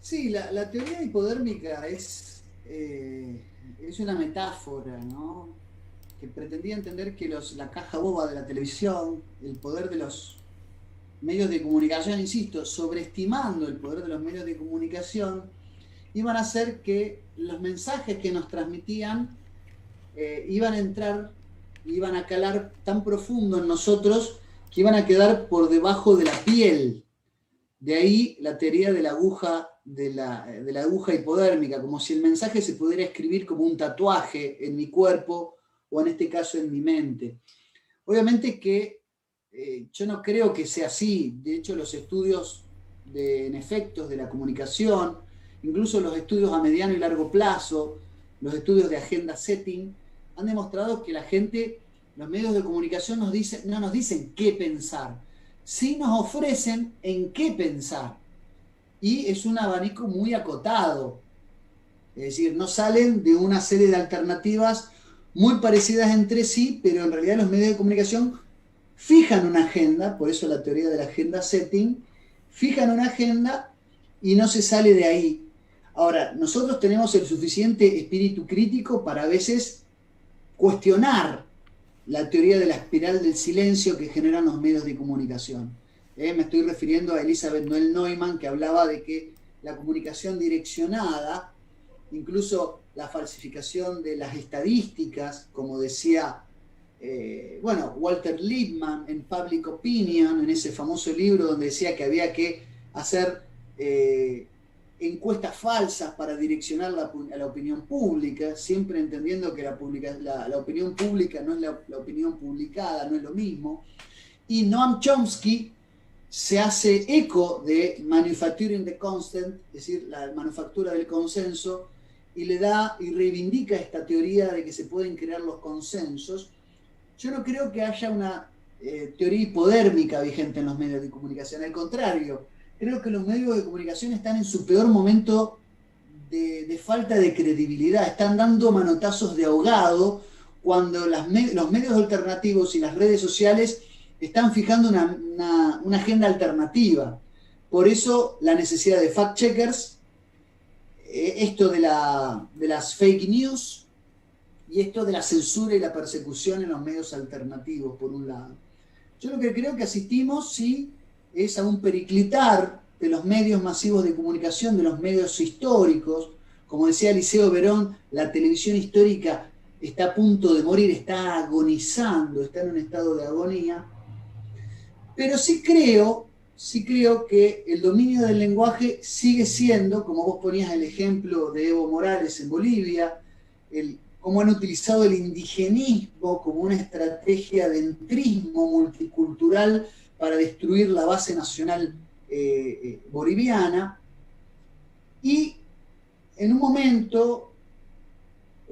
Sí, la teoría hipodérmica es una metáfora, ¿no? Que pretendía entender que la caja boba de la televisión, el poder de los medios de comunicación, insisto, sobreestimando el poder de los medios de comunicación, iban a hacer que los mensajes que nos transmitían iban a entrar, iban a calar tan profundo en nosotros que iban a quedar por debajo de la piel. De ahí la teoría de la aguja, de la aguja hipodérmica, como si el mensaje se pudiera escribir como un tatuaje en mi cuerpo o en este caso en mi mente. Obviamente que yo no creo que sea así. De hecho, los estudios en efectos de la comunicación, incluso los estudios a mediano y largo plazo, los estudios de agenda setting, han demostrado que la gente, los medios de comunicación no nos dicen qué pensar, sí nos ofrecen en qué pensar. Y es un abanico muy acotado. Es decir, no salen de una serie de alternativas muy parecidas entre sí, pero en realidad los medios de comunicación fijan una agenda, por eso la teoría de la agenda setting, fijan una agenda y no se sale de ahí. Ahora, nosotros tenemos el suficiente espíritu crítico para a veces cuestionar la teoría de la espiral del silencio que generan los medios de comunicación. Me estoy refiriendo a Elizabeth Noel Neumann, que hablaba de que la comunicación direccionada, incluso la falsificación de las estadísticas, como decía Walter Lippmann en Public Opinion, en ese famoso libro donde decía que había que hacer encuestas falsas para direccionar a la opinión pública, siempre entendiendo que la opinión pública no es la opinión publicada, no es lo mismo. Y Noam Chomsky se hace eco de Manufacturing the Consent, es decir, la manufactura del consenso, y le da y reivindica esta teoría de que se pueden crear los consensos. Yo no creo que haya una teoría hipodérmica vigente en los medios de comunicación, al contrario, creo que los medios de comunicación están en su peor momento de falta de credibilidad, están dando manotazos de ahogado cuando los medios alternativos y las redes sociales están fijando una agenda alternativa. Por eso la necesidad de fact-checkers, esto de las fake news y esto de la censura y la persecución en los medios alternativos, por un lado. Yo lo que creo que asistimos, sí, es a un periclitar de los medios masivos de comunicación, de los medios históricos. Como decía Eliseo Verón, la televisión histórica está a punto de morir, está agonizando, está en un estado de agonía. Pero sí creo que el dominio del lenguaje sigue siendo, como vos ponías el ejemplo de Evo Morales en Bolivia, cómo han utilizado el indigenismo como una estrategia de entrismo multicultural para destruir la base nacional boliviana. Y en un momento,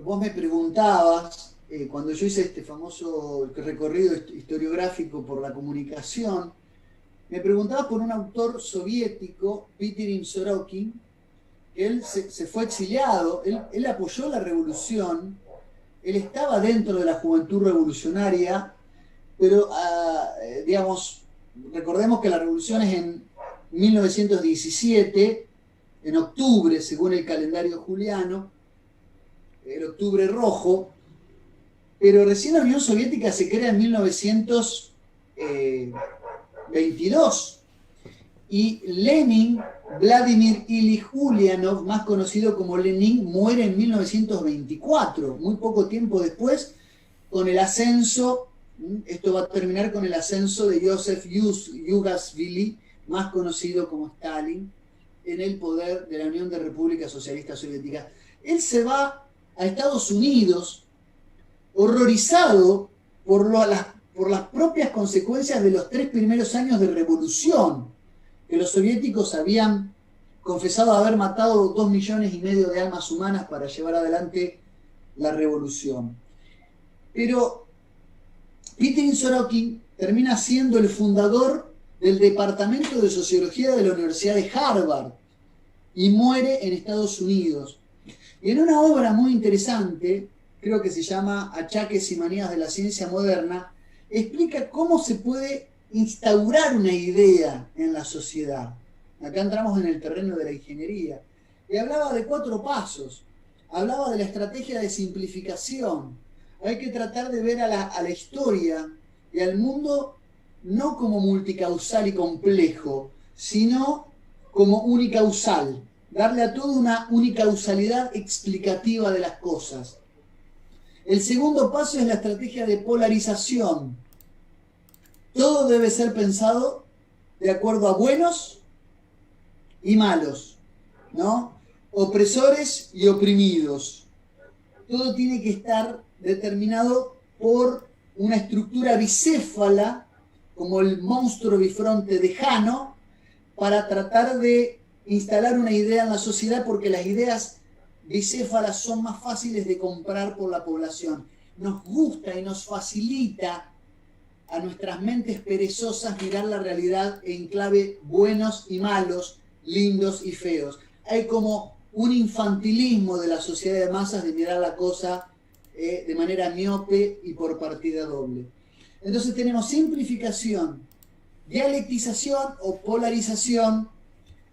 vos me preguntabas, cuando yo hice este famoso recorrido historiográfico por la comunicación, me preguntabas por un autor soviético, Pitirim Sorokin, que él se fue exiliado, él apoyó la revolución, él estaba dentro de la juventud revolucionaria, pero, recordemos que la revolución es en 1917, en octubre, según el calendario juliano, el octubre rojo, pero recién la Unión Soviética se crea en 1922, y Lenin, Vladimir Ilich Ulyanov, más conocido como Lenin, muere en 1924, muy poco tiempo después, con el ascenso, esto va a terminar con el ascenso de Joseph Yugashvili, más conocido como Stalin, en el poder de la Unión de Repúblicas Socialistas Soviéticas. Él se va a Estados Unidos horrorizado por las propias consecuencias de los 3 primeros años de revolución, que los soviéticos habían confesado haber matado 2,5 millones de almas humanas para llevar adelante la revolución. Pero Pitirim Sorokin termina siendo el fundador del Departamento de Sociología de la Universidad de Harvard y muere en Estados Unidos. Y en una obra muy interesante, creo que se llama Achaques y manías de la ciencia moderna, explica cómo se puede instaurar una idea en la sociedad. Acá entramos en el terreno de la ingeniería. Y hablaba de 4 pasos. Hablaba de la estrategia de simplificación. Hay que tratar de ver a la historia y al mundo no como multicausal y complejo, sino como unicausal. Darle a todo una unicausalidad explicativa de las cosas. El segundo paso es la estrategia de polarización. Todo debe ser pensado de acuerdo a buenos y malos, ¿no? Opresores y oprimidos. Todo tiene que estar determinado por una estructura bicéfala, como el monstruo bifronte de Jano, para tratar de instalar una idea en la sociedad, porque las ideas bicéfalas son más fáciles de comprar por la población. Nos gusta y nos facilita a nuestras mentes perezosas mirar la realidad en clave buenos y malos, lindos y feos. Hay como un infantilismo de la sociedad de masas de mirar la cosa de manera miope y por partida doble. Entonces tenemos simplificación, dialectización o polarización,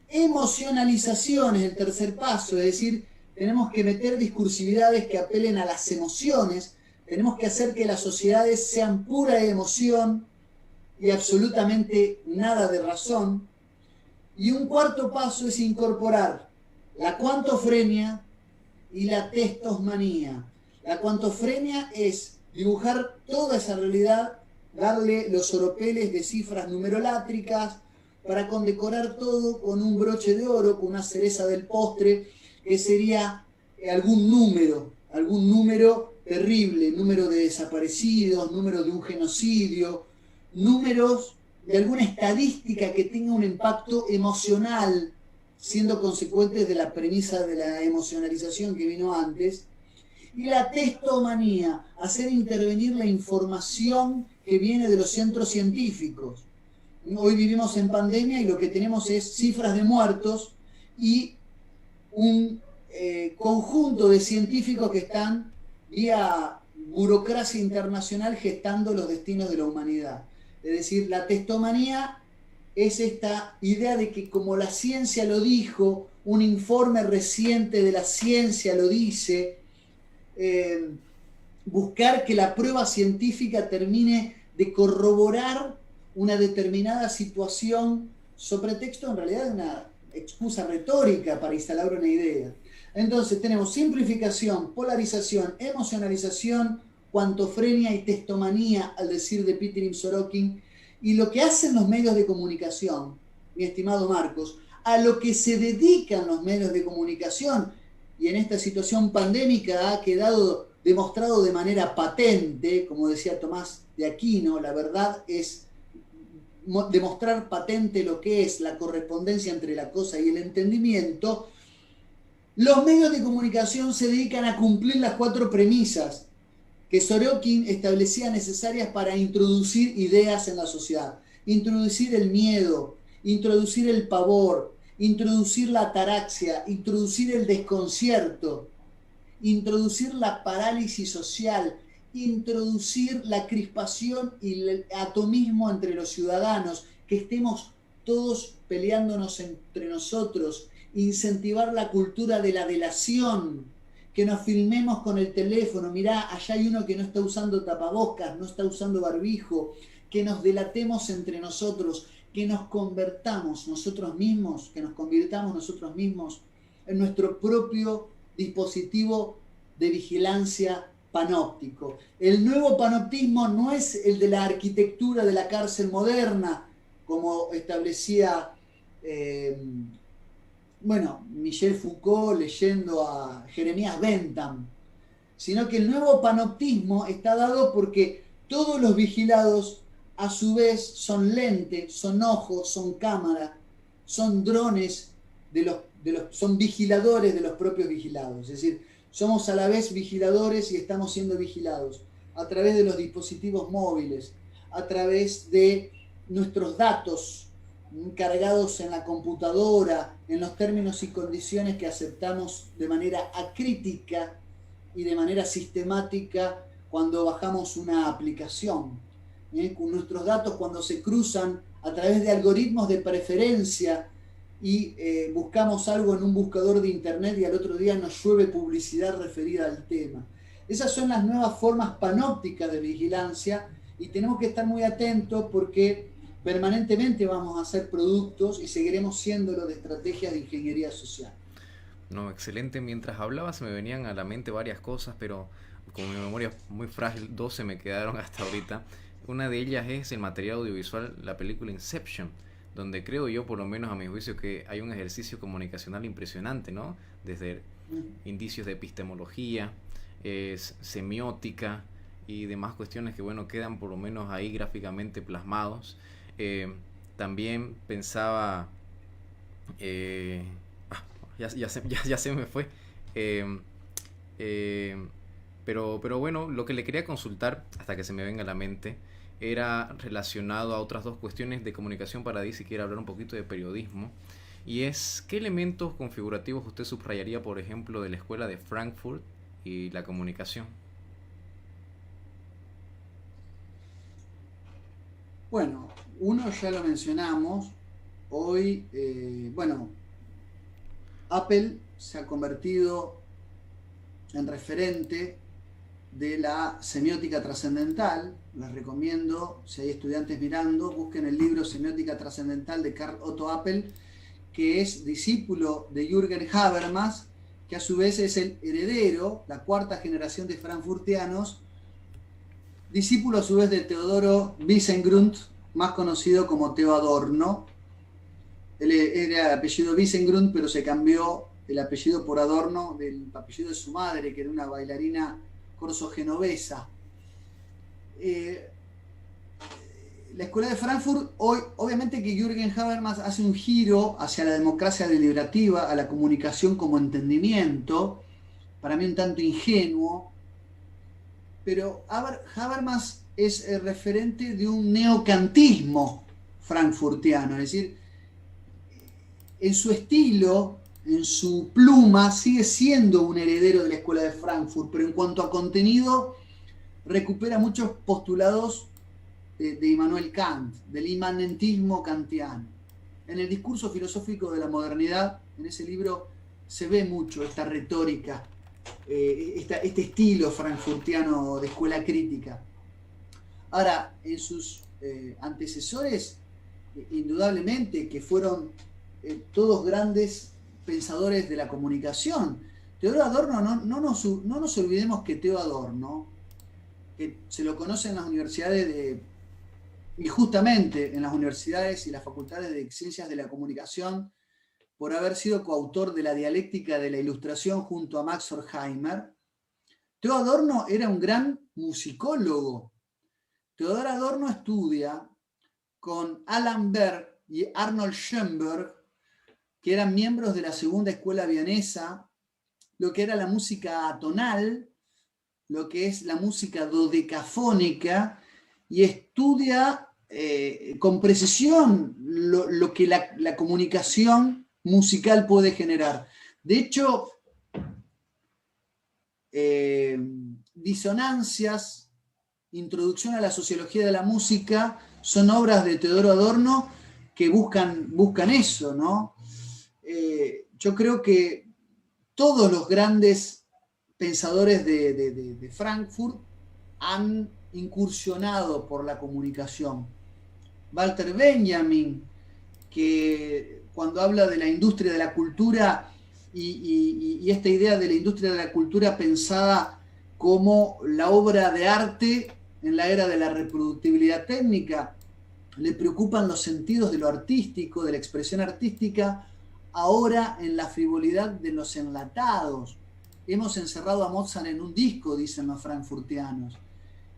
emocionalización es el tercer paso, es decir, tenemos que meter discursividades que apelen a las emociones, tenemos que hacer que las sociedades sean pura emoción y absolutamente nada de razón. Y un cuarto paso es incorporar la cuantofrenia y la testosmanía. La cuantofrenia es dibujar toda esa realidad, darle los oropeles de cifras numerolátricas para condecorar todo con un broche de oro, con una cereza del postre, que sería algún número terrible, número de desaparecidos, número de un genocidio, números de alguna estadística que tenga un impacto emocional, siendo consecuentes de la premisa de la emocionalización que vino antes. Y la testomanía, hacer intervenir la información que viene de los centros científicos. Hoy vivimos en pandemia y lo que tenemos es cifras de muertos y un conjunto de científicos que están vía burocracia internacional gestando los destinos de la humanidad. Es decir, la testomanía es esta idea de que como la ciencia lo dijo, un informe reciente de la ciencia lo dice, buscar que la prueba científica termine de corroborar una determinada situación sobre texto en realidad de una excusa retórica para instalar una idea. Entonces tenemos simplificación, polarización, emocionalización, cuantofrenia y testomanía, al decir de Pitirim Sorokin, y lo que hacen los medios de comunicación, mi estimado Marcos, a lo que se dedican los medios de comunicación, y en esta situación pandémica ha quedado demostrado de manera patente, como decía Tomás de Aquino, la verdad es demostrar patente lo que es la correspondencia entre la cosa y el entendimiento. Los medios de comunicación se dedican a cumplir las 4 premisas que Sorokin establecía necesarias para introducir ideas en la sociedad. Introducir el miedo, introducir el pavor, introducir la ataraxia, introducir el desconcierto, introducir la parálisis social, introducir la crispación y el atomismo entre los ciudadanos, que estemos todos peleándonos entre nosotros, incentivar la cultura de la delación, que nos filmemos con el teléfono, mirá, allá hay uno que no está usando tapabocas, no está usando barbijo, que nos delatemos entre nosotros, que nos convirtamos nosotros mismos en nuestro propio dispositivo de vigilancia panóptico. El nuevo panoptismo no es el de la arquitectura de la cárcel moderna, como establecía Michel Foucault leyendo a Jeremías Bentham, sino que el nuevo panoptismo está dado porque todos los vigilados a su vez son lentes, son ojos, son cámara, son drones, son vigiladores de los propios vigilados. Es decir, somos a la vez vigiladores y estamos siendo vigilados a través de los dispositivos móviles, a través de nuestros datos cargados en la computadora, en los términos y condiciones que aceptamos de manera acrítica y de manera sistemática cuando bajamos una aplicación. Con nuestros datos cuando se cruzan a través de algoritmos de preferencia y buscamos algo en un buscador de internet y al otro día nos llueve publicidad referida al tema. Esas son las nuevas formas panópticas de vigilancia y tenemos que estar muy atentos porque permanentemente vamos a hacer productos y seguiremos siéndolo de estrategias de ingeniería social. No, excelente. Mientras hablaba se me venían a la mente varias cosas, pero como mi memoria es muy frágil, dos se me quedaron hasta ahorita. Una de ellas es el material audiovisual, la película Inception, donde creo yo, por lo menos a mi juicio, que hay un ejercicio comunicacional impresionante, ¿no? Desde indicios de epistemología, semiótica y demás cuestiones que, bueno, quedan por lo menos ahí gráficamente plasmados. También pensaba... eh, ya se me fue. Eh, pero bueno, lo que le quería consultar, hasta que se me venga a la mente, era relacionado a otras dos cuestiones de comunicación para ahí si quiere hablar un poquito de periodismo. Y es, ¿qué elementos configurativos usted subrayaría, por ejemplo, de la escuela de Frankfurt y la comunicación? Bueno, uno ya lo mencionamos. Hoy, Apple se ha convertido en referente de la semiótica trascendental. Les recomiendo, si hay estudiantes mirando, busquen el libro Semiótica Trascendental de Karl Otto Appel, que es discípulo de Jürgen Habermas, que a su vez es el heredero, la cuarta generación de frankfurtianos, discípulo a su vez de Teodoro Wiesengrund, más conocido como Theo Adorno. Él era apellido Wiesengrund, pero se cambió el apellido por Adorno del apellido de su madre, que era una bailarina corso-genovesa. La escuela de Frankfurt, hoy, obviamente que Jürgen Habermas hace un giro hacia la democracia deliberativa, a la comunicación como entendimiento, para mí un tanto ingenuo, pero Habermas es el referente de un neocantismo frankfurtiano, es decir, en su estilo, en su pluma, sigue siendo un heredero de la escuela de Frankfurt, pero en cuanto a contenido, recupera muchos postulados de Immanuel Kant, del inmanentismo kantiano. En el discurso filosófico de la modernidad, en ese libro, se ve mucho esta retórica, este estilo frankfurtiano de escuela crítica. Ahora, en sus antecesores, indudablemente que fueron todos grandes pensadores de la comunicación. Teodoro Adorno, no nos olvidemos que Theo Adorno, que se lo conoce en las universidades y justamente en las universidades y las facultades de ciencias de la comunicación, por haber sido coautor de la dialéctica de la ilustración junto a Max Horkheimer. Theo Adorno era un gran musicólogo. Teodoro Adorno estudia con Alan Berg y Arnold Schoenberg, que eran miembros de la segunda escuela vienesa, lo que era la música atonal, lo que es la música dodecafónica, y estudia con precisión lo que la comunicación musical puede generar. De hecho, Disonancias, Introducción a la Sociología de la Música, son obras de Teodoro Adorno que buscan eso, ¿no? Yo creo que todos los grandes pensadores de Frankfurt han incursionado por la comunicación. Walter Benjamin, que cuando habla de la industria de la cultura y esta idea de la industria de la cultura pensada como la obra de arte en la era de la reproductibilidad técnica, le preocupan los sentidos de lo artístico, de la expresión artística, ahora en la frivolidad de los enlatados. Hemos encerrado a Mozart en un disco, dicen los frankfurtianos.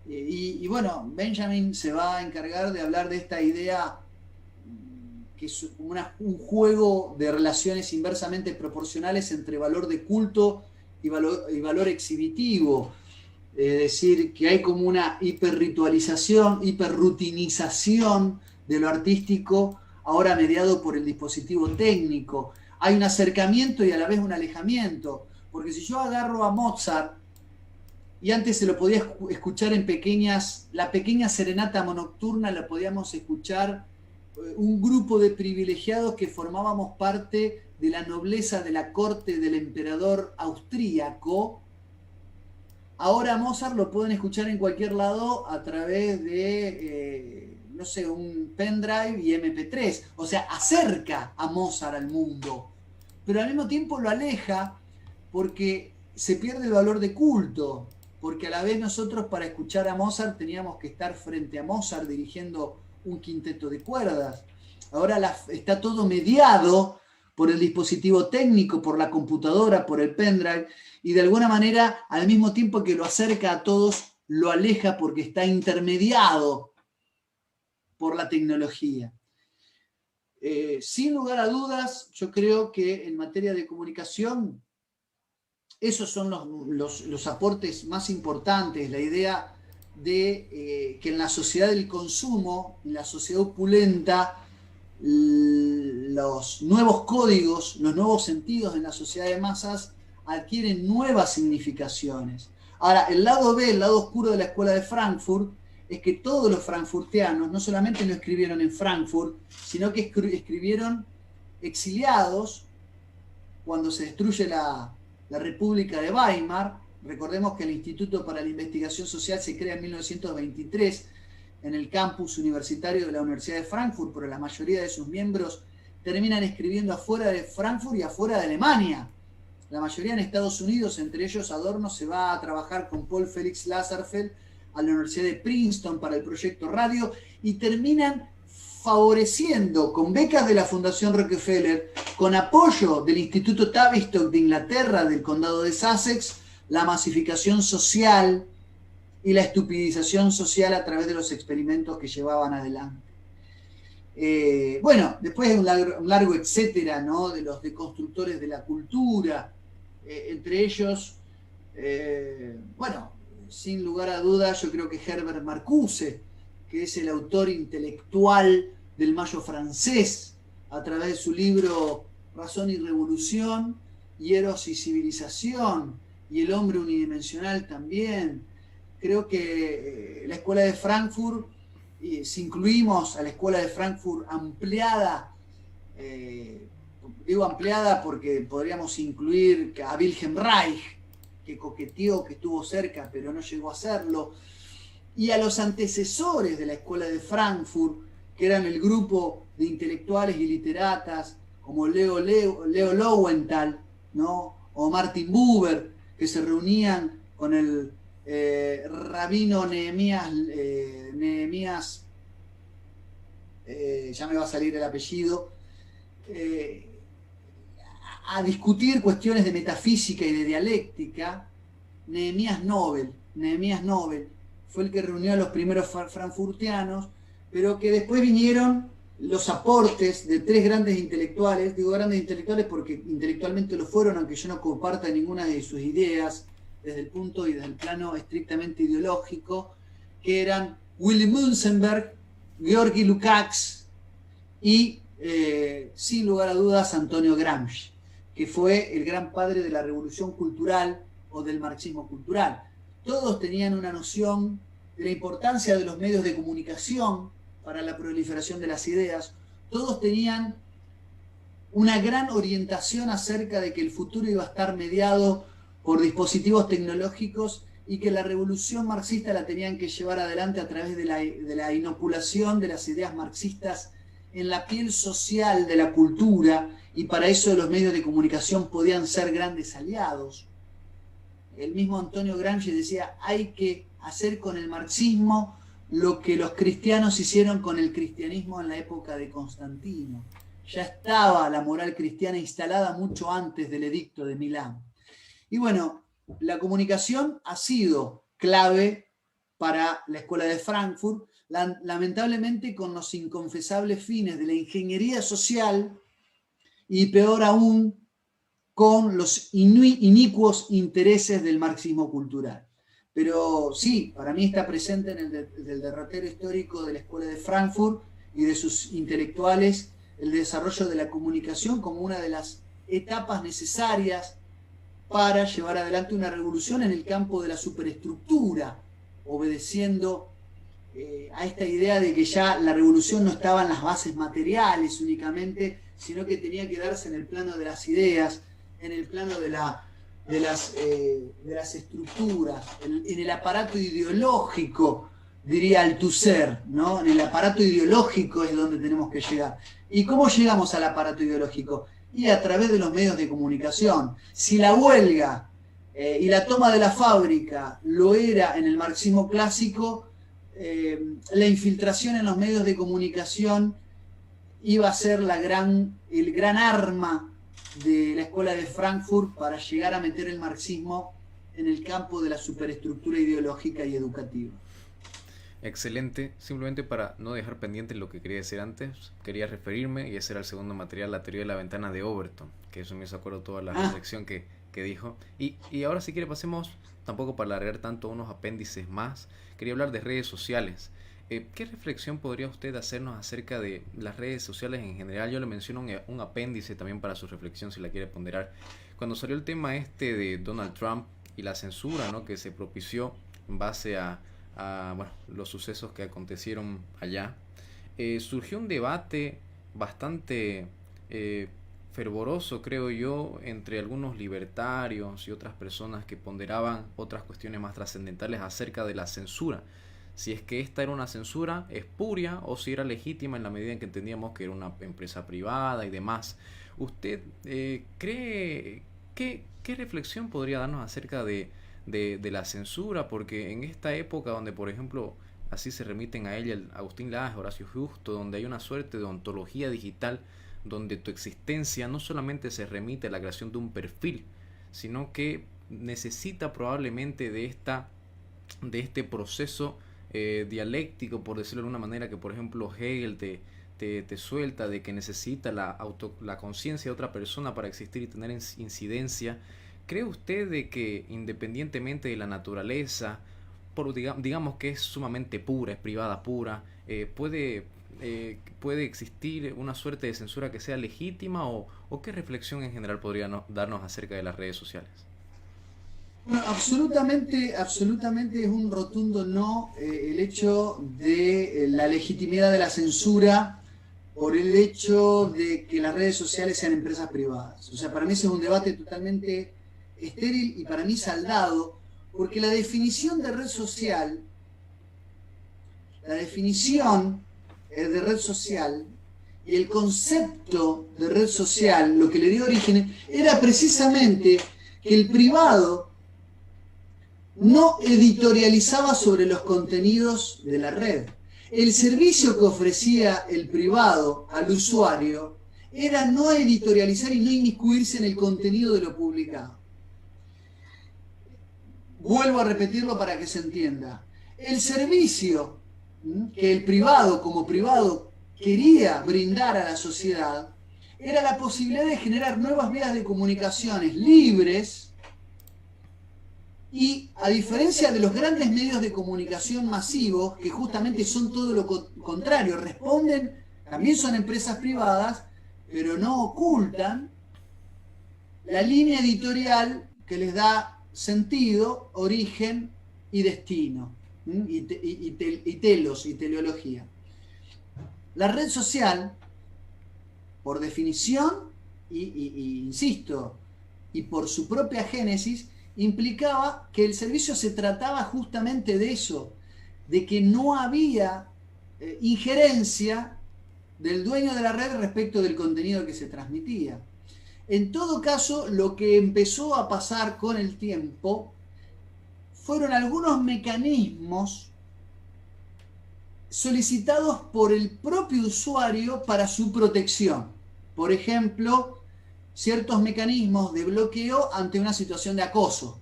Y bueno, Benjamin se va a encargar de hablar de esta idea que es un juego de relaciones inversamente proporcionales entre valor de culto y valor exhibitivo. Es decir, que hay como una hiperritualización, hiperrutinización de lo artístico, ahora mediado por el dispositivo técnico. Hay un acercamiento y a la vez un alejamiento, porque si yo agarro a Mozart y antes se lo podía escuchar en la pequeña serenata monocturna la podíamos escuchar un grupo de privilegiados que formábamos parte de la nobleza de la corte del emperador austríaco. Ahora Mozart lo pueden escuchar en cualquier lado a través de, no sé, un pendrive y MP3. O sea, acerca a Mozart al mundo, pero al mismo tiempo lo aleja porque se pierde el valor de culto, porque a la vez nosotros para escuchar a Mozart teníamos que estar frente a Mozart dirigiendo un quinteto de cuerdas. Ahora está todo mediado por el dispositivo técnico, por la computadora, por el pendrive, y de alguna manera, al mismo tiempo que lo acerca a todos, lo aleja porque está intermediado por la tecnología. Sin lugar a dudas, yo creo que en materia de comunicación, esos son los aportes más importantes, la idea de que en la sociedad del consumo, en la sociedad opulenta, los nuevos códigos, los nuevos sentidos en la sociedad de masas adquieren nuevas significaciones. Ahora, el lado B, el lado oscuro de la escuela de Frankfurt, es que todos los frankfurtianos no solamente lo escribieron en Frankfurt, sino que escribieron exiliados cuando se destruye la República de Weimar. Recordemos que el Instituto para la Investigación Social se crea en 1923 en el campus universitario de la Universidad de Frankfurt, pero la mayoría de sus miembros terminan escribiendo afuera de Frankfurt y afuera de Alemania. La mayoría en Estados Unidos, entre ellos Adorno se va a trabajar con Paul Felix Lazarsfeld a la Universidad de Princeton para el proyecto Radio y terminan favoreciendo con becas de la Fundación Rockefeller, con apoyo del Instituto Tavistock de Inglaterra, del condado de Sussex, la masificación social y la estupidización social a través de los experimentos que llevaban adelante. Bueno, después de un largo etcétera, ¿no?, de los deconstructores de la cultura, entre ellos, bueno, sin lugar a dudas, yo creo que Herbert Marcuse, que es el autor intelectual del Mayo francés, a través de su libro Razón y Revolución, y Eros y Civilización, y El hombre unidimensional también. Creo que la escuela de Frankfurt, si incluimos a la escuela de Frankfurt ampliada, digo ampliada porque podríamos incluir a Wilhelm Reich, que coqueteó, que estuvo cerca, pero no llegó a hacerlo, y a los antecesores de la escuela de Frankfurt, que eran el grupo de intelectuales y literatas, como Leo Lowenthal, ¿no?, o Martin Buber, que se reunían con el rabino Nehemías, ya me va a salir el apellido, a discutir cuestiones de metafísica y de dialéctica. Nehemías Nobel fue el que reunió a los primeros frankfurtianos, pero que después vinieron los aportes de tres grandes intelectuales. Digo grandes intelectuales porque intelectualmente lo fueron, aunque yo no comparta ninguna de sus ideas desde el punto y desde el plano estrictamente ideológico, que eran Willy Münzenberg, Georgi Lukács y, sin lugar a dudas, Antonio Gramsci, que fue el gran padre de la revolución cultural o del marxismo cultural. Todos tenían una noción de la importancia de los medios de comunicación para la proliferación de las ideas. Todos tenían una gran orientación acerca de que el futuro iba a estar mediado por dispositivos tecnológicos y que la revolución marxista la tenían que llevar adelante a través de la inoculación de las ideas marxistas en la piel social de la cultura, y para eso los medios de comunicación podían ser grandes aliados. El mismo Antonio Gramsci decía, hay que hacer con el marxismo lo que los cristianos hicieron con el cristianismo en la época de Constantino. Ya estaba la moral cristiana instalada mucho antes del edicto de Milán. Y bueno, la comunicación ha sido clave para la escuela de Frankfurt, lamentablemente con los inconfesables fines de la ingeniería social y peor aún con los inicuos intereses del marxismo cultural. Pero sí, para mí está presente en el derrotero histórico de la escuela de Frankfurt y de sus intelectuales el desarrollo de la comunicación como una de las etapas necesarias para llevar adelante una revolución en el campo de la superestructura, obedeciendo a esta idea de que ya la revolución no estaba en las bases materiales únicamente, sino que tenía que darse en el plano de las ideas, en el plano de las estructuras, en el aparato ideológico, diría Althusser, ¿no? En el aparato ideológico es donde tenemos que llegar. ¿Y cómo llegamos al aparato ideológico? Y a través de los medios de comunicación. Si la huelga y la toma de la fábrica lo era en el marxismo clásico, la infiltración en los medios de comunicación iba a ser el gran arma de la escuela de Frankfurt para llegar a meter el marxismo en el campo de la superestructura ideológica y educativa. Excelente. Simplemente para no dejar pendiente lo que quería decir antes, quería referirme, y ese era el segundo material, la teoría de la ventana de Overton, que eso me hizo acuerdo toda la reflexión que dijo. Y ahora, si quiere, pasemos, tampoco para alargar tanto, unos apéndices más. Quería hablar de redes sociales. ¿Qué reflexión podría usted hacernos acerca de las redes sociales en general? Yo le menciono un apéndice también para su reflexión, si la quiere ponderar. Cuando salió el tema de Donald Trump y la censura, ¿no?, que se propició en base a bueno, los sucesos que acontecieron allá, surgió un debate bastante fervoroso, creo yo, entre algunos libertarios y otras personas que ponderaban otras cuestiones más trascendentales acerca de la censura. Si es que esta era una censura espuria o si era legítima en la medida en que entendíamos que era una empresa privada y demás. ¿Usted cree, qué reflexión podría darnos acerca de la censura? Porque en esta época donde, por ejemplo, así se remiten a ella Agustín Laje, Horacio Justo, donde hay una suerte de ontología digital, donde tu existencia no solamente se remite a la creación de un perfil, sino que necesita probablemente de este proceso dialéctico, por decirlo de alguna manera, que por ejemplo Hegel te suelta, de que necesita la conciencia de otra persona para existir y tener incidencia. ¿Cree usted de que independientemente de la naturaleza, digamos que es sumamente pura, es privada pura, puede existir una suerte de censura que sea legítima, o qué reflexión en general podría darnos acerca de las redes sociales? Bueno, absolutamente es un rotundo no el hecho de la legitimidad de la censura por el hecho de que las redes sociales sean empresas privadas. O sea, para mí ese es un debate totalmente estéril y para mí saldado, porque la definición de red social, y el concepto de red social, lo que le dio origen, era precisamente que el privado no editorializaba sobre los contenidos de la red. El servicio que ofrecía el privado al usuario era no editorializar y no inmiscuirse en el contenido de lo publicado. Vuelvo a repetirlo para que se entienda. El servicio que el privado como privado quería brindar a la sociedad era la posibilidad de generar nuevas vías de comunicaciones libres y, a diferencia de los grandes medios de comunicación masivos, que justamente son todo lo contrario, también son empresas privadas, pero no ocultan la línea editorial que les da sentido, origen y destino, y telos y teleología. La red social, por definición, insisto, y por su propia génesis, implicaba que el servicio se trataba justamente de eso, de que no había injerencia del dueño de la red respecto del contenido que se transmitía. En todo caso, lo que empezó a pasar con el tiempo fueron algunos mecanismos solicitados por el propio usuario para su protección. Por ejemplo, ciertos mecanismos de bloqueo ante una situación de acoso,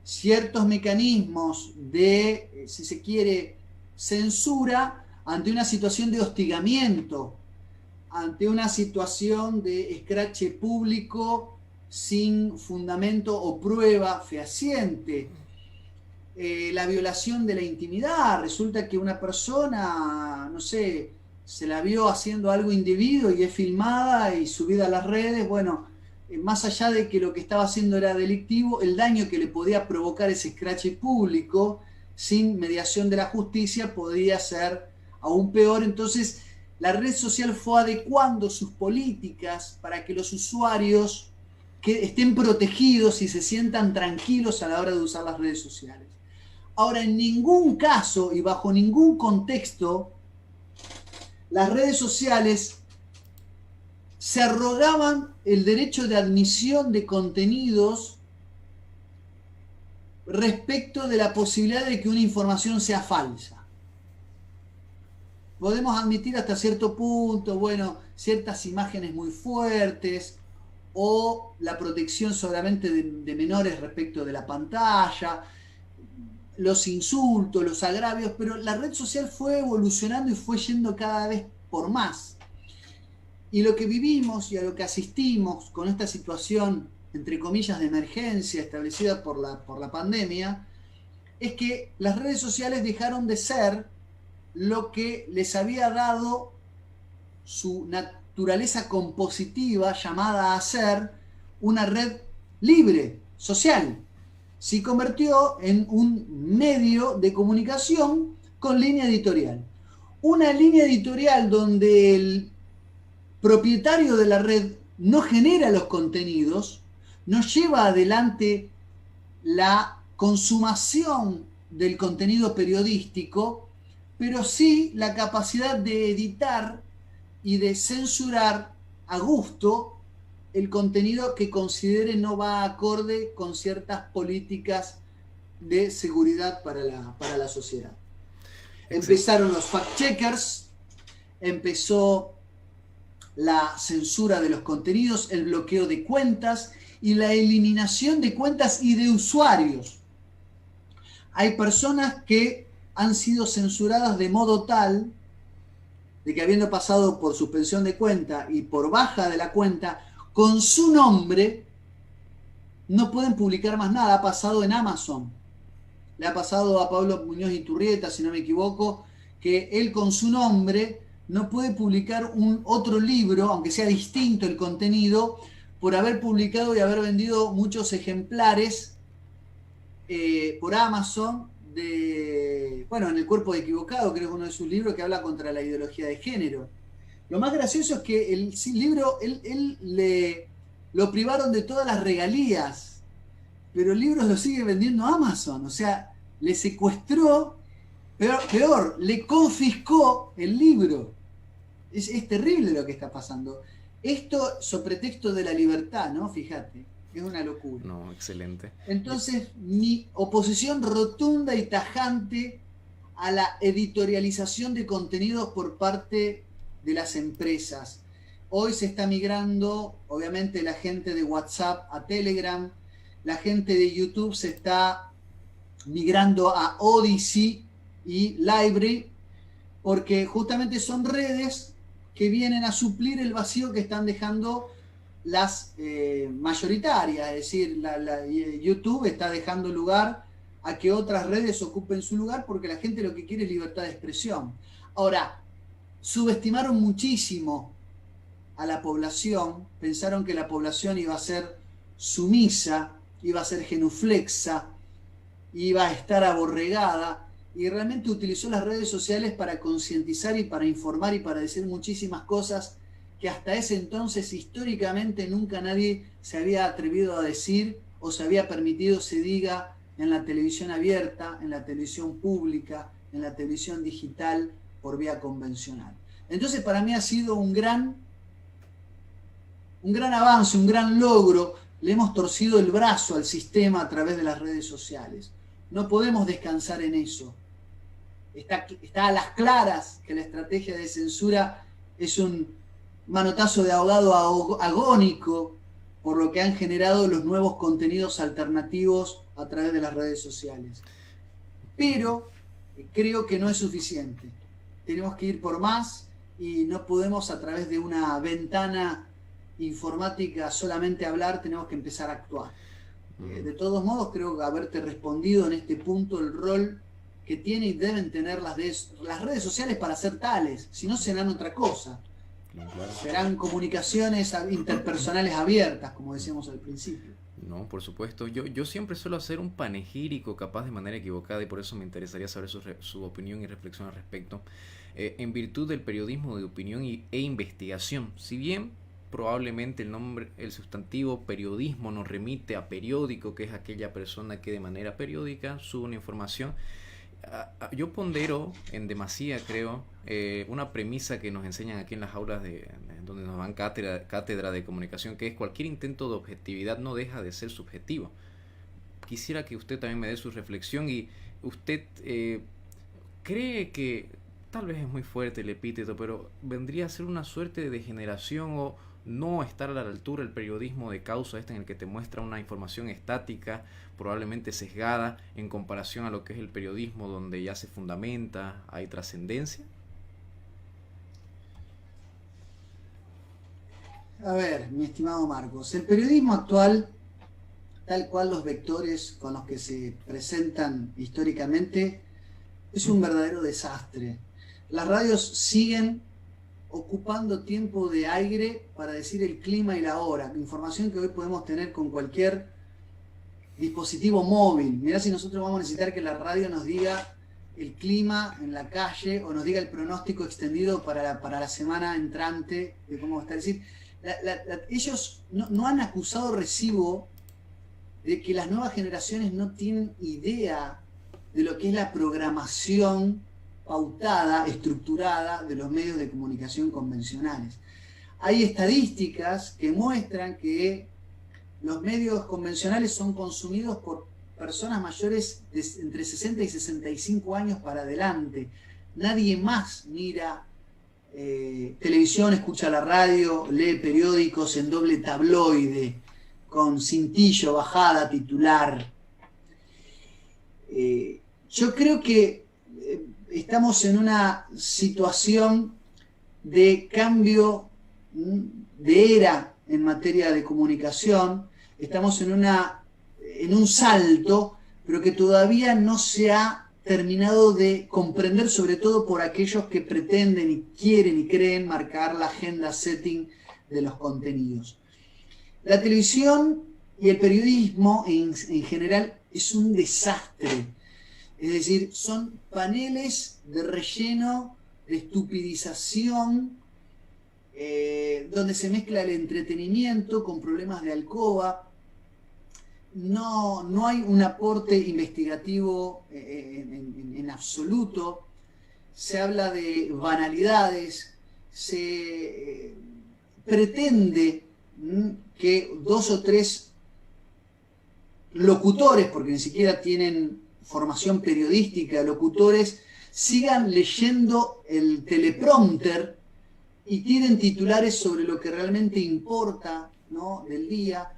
ciertos mecanismos de, si se quiere, censura ante una situación de hostigamiento, ante una situación de escrache público sin fundamento o prueba fehaciente, la violación de la intimidad. Resulta que una persona, no sé, se la vio haciendo algo indebido y es filmada y subida a las redes. Bueno, más allá de que lo que estaba haciendo era delictivo, el daño que le podía provocar ese escrache público sin mediación de la justicia podía ser aún peor. Entonces, la red social fue adecuando sus políticas para que los usuarios que estén protegidos y se sientan tranquilos a la hora de usar las redes sociales. Ahora, en ningún caso y bajo ningún contexto, las redes sociales se arrogaban el derecho de admisión de contenidos respecto de la posibilidad de que una información sea falsa. Podemos admitir hasta cierto punto, bueno, ciertas imágenes muy fuertes o la protección solamente de menores respecto de la pantalla, los insultos, los agravios, pero la red social fue evolucionando y fue yendo cada vez por más. Y lo que vivimos y a lo que asistimos con esta situación, entre comillas, de emergencia establecida por la pandemia, es que las redes sociales dejaron de ser lo que les había dado su naturaleza compositiva, llamada a ser una red libre, social. Se convirtió en un medio de comunicación con línea editorial. Una línea editorial donde el propietario de la red no genera los contenidos, no lleva adelante la consumación del contenido periodístico, pero sí la capacidad de editar y de censurar a gusto el contenido que considere no va acorde con ciertas políticas de seguridad para la sociedad. Empezaron los fact-checkers, empezó la censura de los contenidos, el bloqueo de cuentas y la eliminación de cuentas y de usuarios. Hay personas que han sido censuradas de modo tal de que, habiendo pasado por suspensión de cuenta y por baja de la cuenta, con su nombre no pueden publicar más nada. Ha pasado en Amazon. Le ha pasado a Pablo Muñoz Iturrieta, si no me equivoco, que él con su nombre no puede publicar otro libro, aunque sea distinto el contenido, por haber publicado y haber vendido muchos ejemplares por Amazon en El cuerpo de equivocado, creo que es uno de sus libros que habla contra la ideología de género. Lo más gracioso es que el libro, lo privaron de todas las regalías, pero el libro lo sigue vendiendo Amazon, o sea, le secuestró, peor, le confiscó el libro. Es terrible lo que está pasando. Esto sobre pretexto de la libertad, ¿no? Fíjate, es una locura. No, excelente. Entonces, mi oposición rotunda y tajante a la editorialización de contenidos por parte de las empresas. Hoy se está migrando, obviamente, la gente de WhatsApp a Telegram, la gente de YouTube se está migrando a Odyssey y Library, porque justamente son redes que vienen a suplir el vacío que están dejando las mayoritarias, es decir, YouTube está dejando lugar a que otras redes ocupen su lugar porque la gente lo que quiere es libertad de expresión. Ahora, subestimaron muchísimo a la población, pensaron que la población iba a ser sumisa, iba a ser genuflexa, iba a estar aborregada, y realmente utilizó las redes sociales para concientizar y para informar y para decir muchísimas cosas que hasta ese entonces históricamente nunca nadie se había atrevido a decir o se había permitido se diga en la televisión abierta, en la televisión pública, en la televisión digital por vía convencional. Entonces para mí ha sido un gran avance, un gran logro. Le hemos torcido el brazo al sistema a través de las redes sociales. No podemos descansar en eso. Está a las claras que la estrategia de censura es un manotazo de ahogado agónico por lo que han generado los nuevos contenidos alternativos a través de las redes sociales. Pero creo que no es suficiente. Tenemos que ir por más y no podemos a través de una ventana informática solamente hablar, tenemos que empezar a actuar. De todos modos, creo que haberte respondido en este punto el rol que tiene y deben tener las redes sociales para ser tales, si no serán otra cosa. Claro. Serán comunicaciones interpersonales abiertas, como decíamos al principio. No, por supuesto. Yo siempre suelo hacer un panegírico, capaz de manera equivocada, y por eso me interesaría saber su opinión y reflexión al respecto. En virtud del periodismo de opinión e investigación, si bien probablemente el nombre, el sustantivo periodismo nos remite a periódico, que es aquella persona que de manera periódica sube una información, yo pondero en demasía, creo, una premisa que nos enseñan aquí en las aulas donde nos dan cátedra de comunicación, que es cualquier intento de objetividad no deja de ser subjetivo. Quisiera que usted también me dé su reflexión y usted cree que, tal vez es muy fuerte el epíteto, pero vendría a ser una suerte de degeneración o no estar a la altura el periodismo de causa en el que te muestra una información estática, probablemente sesgada en comparación a lo que es el periodismo donde ya se fundamenta, hay trascendencia. A ver, mi estimado Marcos, el periodismo actual, tal cual los vectores con los que se presentan históricamente, es un verdadero desastre. Las radios siguen ocupando tiempo de aire para decir el clima y la hora, información que hoy podemos tener con cualquier dispositivo móvil. Mirá si nosotros vamos a necesitar que la radio nos diga el clima en la calle o nos diga el pronóstico extendido para la semana entrante de cómo va a estar. Es decir, ellos no han acusado recibo de que las nuevas generaciones no tienen idea de lo que es la programación pautada, estructurada de los medios de comunicación convencionales. Hay estadísticas que muestran que los medios convencionales son consumidos por personas mayores de entre 60 y 65 años para adelante. Nadie más mira televisión, escucha la radio, lee periódicos en doble tabloide, con cintillo, bajada, titular. Yo creo que estamos en una situación de cambio de era en materia de comunicación, estamos en un salto, pero que todavía no se ha terminado de comprender, sobre todo por aquellos que pretenden y quieren y creen marcar la agenda setting de los contenidos. La televisión y el periodismo en general es un desastre. Es decir, son paneles de relleno, de estupidización, donde se mezcla el entretenimiento con problemas de alcoba. No hay un aporte investigativo en absoluto. Se habla de banalidades, se pretende que 2 o 3 locutores, porque ni siquiera tienen formación periodística, locutores, sigan leyendo el teleprompter y tienen titulares sobre lo que realmente importa, ¿no?, del día.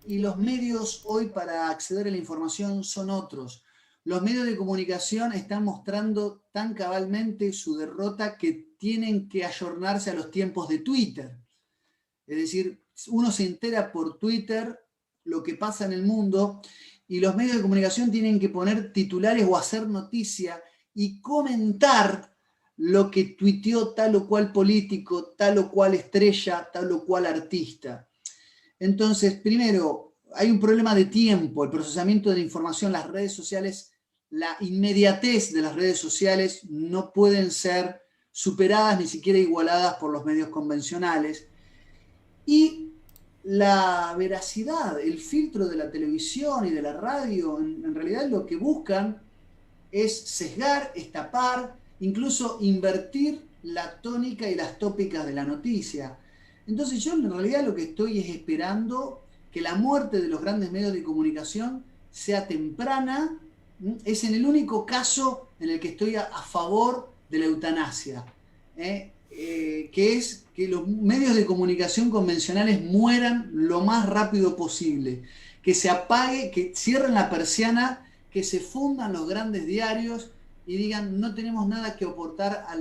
Y los medios hoy para acceder a la información son otros. Los medios de comunicación están mostrando tan cabalmente su derrota que tienen que ayornarse a los tiempos de Twitter. Es decir, uno se entera por Twitter lo que pasa en el mundo y los medios de comunicación tienen que poner titulares o hacer noticia y comentar lo que tuiteó tal o cual político, tal o cual estrella, tal o cual artista. Entonces, primero, hay un problema de tiempo, el procesamiento de la información, las redes sociales, la inmediatez de las redes sociales no pueden ser superadas ni siquiera igualadas por los medios convencionales. Y la veracidad, el filtro de la televisión y de la radio, en realidad lo que buscan es sesgar, estapar, incluso invertir la tónica y las tópicas de la noticia. Entonces yo en realidad lo que estoy es esperando que la muerte de los grandes medios de comunicación sea temprana. Es en el único caso en el que estoy a favor de la eutanasia, que es que los medios de comunicación convencionales mueran lo más rápido posible, que se apague, que cierren la persiana, que se fundan los grandes diarios y digan no tenemos nada que aportar a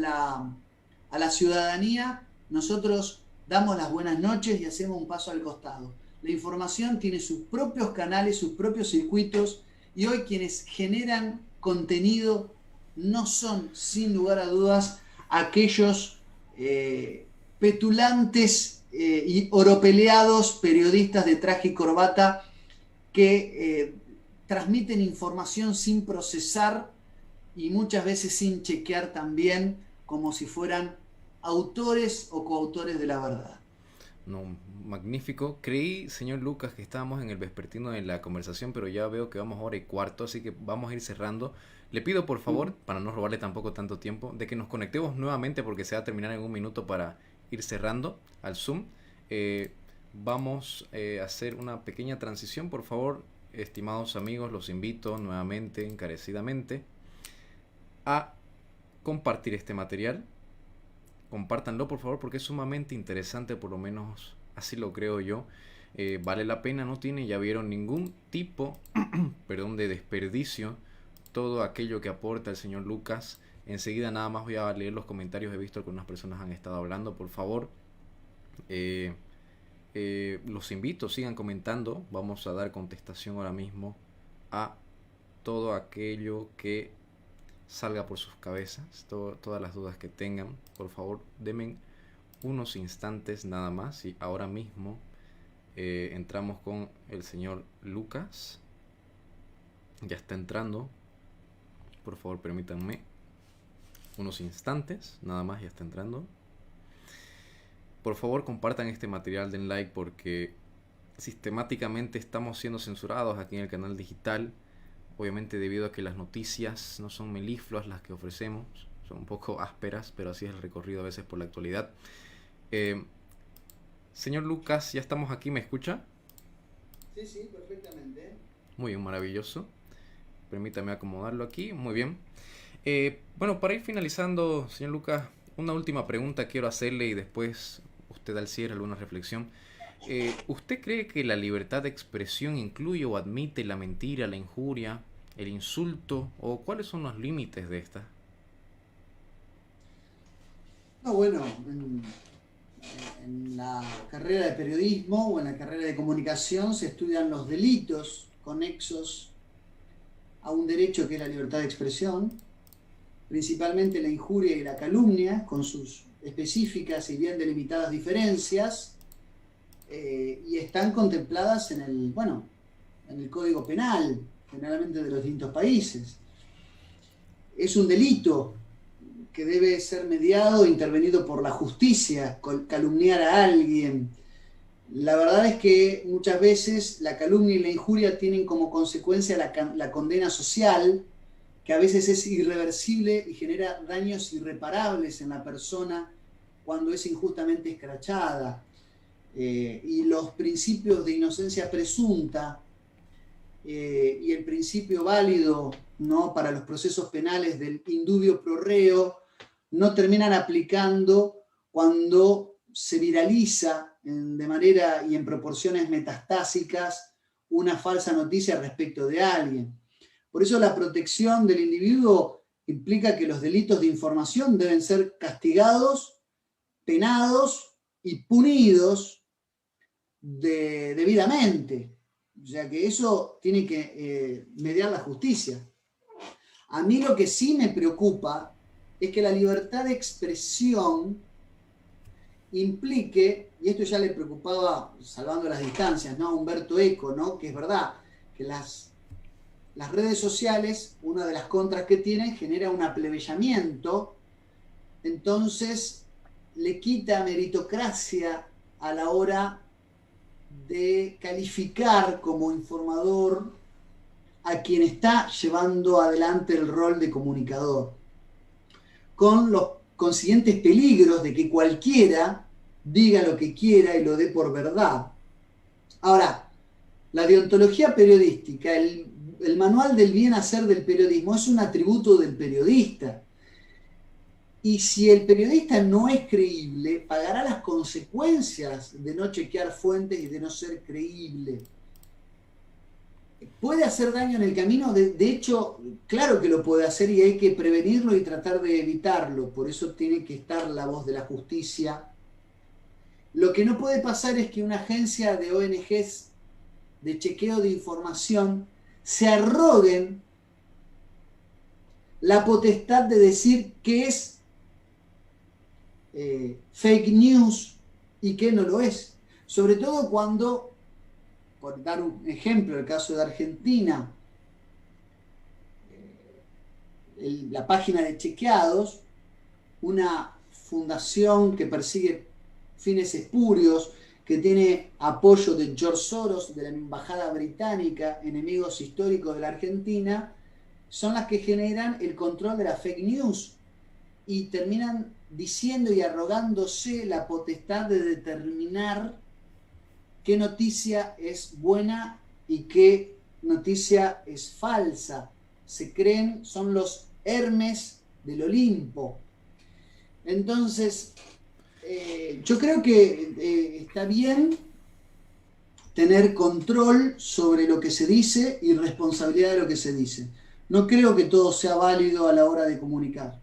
la ciudadanía, nosotros damos las buenas noches y hacemos un paso al costado. La información tiene sus propios canales, sus propios circuitos, y hoy quienes generan contenido no son, sin lugar a dudas, aquellos petulantes y oropeleados periodistas de traje y corbata que transmiten información sin procesar y muchas veces sin chequear también, como si fueran autores o coautores de la verdad. No, magnífico. Creí, señor Lucas, que estábamos en el vespertino de la conversación, pero ya veo que vamos hora y cuarto, así que vamos a ir cerrando. Le pido por favor, para no robarle tampoco tanto tiempo, de que nos conectemos nuevamente porque se va a terminar en un minuto para ir cerrando al Zoom. Eh, Vamos a hacer una pequeña transición, por favor, estimados amigos, los invito nuevamente, encarecidamente, a compartir este material. Compártanlo por favor porque es sumamente interesante, por lo menos así lo creo yo. Vale la pena, no tiene, ya vieron, ningún tipo perdón, de desperdicio todo aquello que aporta el señor Lucas. Enseguida nada más voy a leer los comentarios, he visto que algunas personas han estado hablando, por favor. Los invito, sigan comentando, vamos a dar contestación ahora mismo a todo aquello que salga por sus cabezas, todas las dudas que tengan. Por favor, denme unos instantes nada más y ahora mismo entramos con el señor Lucas. Ya está entrando. Por favor, permítanme unos instantes nada más, ya está entrando. Por favor, compartan este material, den like porque sistemáticamente estamos siendo censurados aquí en el canal digital. Obviamente debido a que las noticias no son melifluas las que ofrecemos, son un poco ásperas, pero así es el recorrido a veces por la actualidad. Señor Lucas, ya estamos aquí, ¿me escucha? Sí, sí, perfectamente. Muy bien, maravilloso. Permítame acomodarlo aquí, muy bien. Bueno, para ir finalizando, señor Lucas, una última pregunta quiero hacerle y después usted al cierre alguna reflexión. ¿Usted cree que la libertad de expresión incluye o admite la mentira, la injuria, el insulto, o cuáles son los límites de esta? No, bueno, en la carrera de periodismo o en la carrera de comunicación se estudian los delitos conexos a un derecho que es la libertad de expresión, principalmente la injuria y la calumnia, con sus específicas y bien delimitadas diferencias. Y están contempladas en el Código Penal, generalmente de los distintos países. Es un delito que debe ser mediado e intervenido por la justicia, calumniar a alguien. La verdad es que muchas veces la calumnia y la injuria tienen como consecuencia la condena social, que a veces es irreversible y genera daños irreparables en la persona cuando es injustamente escrachada. Y los principios de inocencia presunta y el principio válido, ¿no?, para los procesos penales del indubio pro reo no terminan aplicando cuando se viraliza de manera y en proporciones metastásicas una falsa noticia respecto de alguien. Por eso la protección del individuo implica que los delitos de información deben ser castigados, penados y punidos debidamente. O sea que eso tiene que mediar la justicia. A mí lo que sí me preocupa es que la libertad de expresión implique, y esto ya le preocupaba, salvando las distancias, ¿no?, a Humberto Eco, ¿no?, que es verdad que las redes sociales, una de las contras que tienen, genera un aplebellamiento, entonces le quita meritocracia a la hora de calificar como informador a quien está llevando adelante el rol de comunicador, con los consiguientes peligros de que cualquiera diga lo que quiera y lo dé por verdad. Ahora, la deontología periodística, el manual del bien hacer del periodismo es un atributo del periodista. Y si el periodista no es creíble, pagará las consecuencias de no chequear fuentes y de no ser creíble. ¿Puede hacer daño en el camino? De hecho, claro que lo puede hacer y hay que prevenirlo y tratar de evitarlo. Por eso tiene que estar la voz de la justicia. Lo que no puede pasar es que una agencia de ONGs de chequeo de información se arroguen la potestad de decir qué es fake news y qué no lo es. Sobre todo cuando, por dar un ejemplo, el caso de Argentina, la página de Chequeados, una fundación que persigue fines espurios, que tiene apoyo de George Soros, de la Embajada Británica, enemigos históricos de la Argentina, son las que generan el control de la fake news y terminan diciendo y arrogándose la potestad de determinar qué noticia es buena y qué noticia es falsa. Se creen, son los Hermes del Olimpo. Entonces, yo creo que está bien tener control sobre lo que se dice y responsabilidad de lo que se dice. No creo que todo sea válido a la hora de comunicar.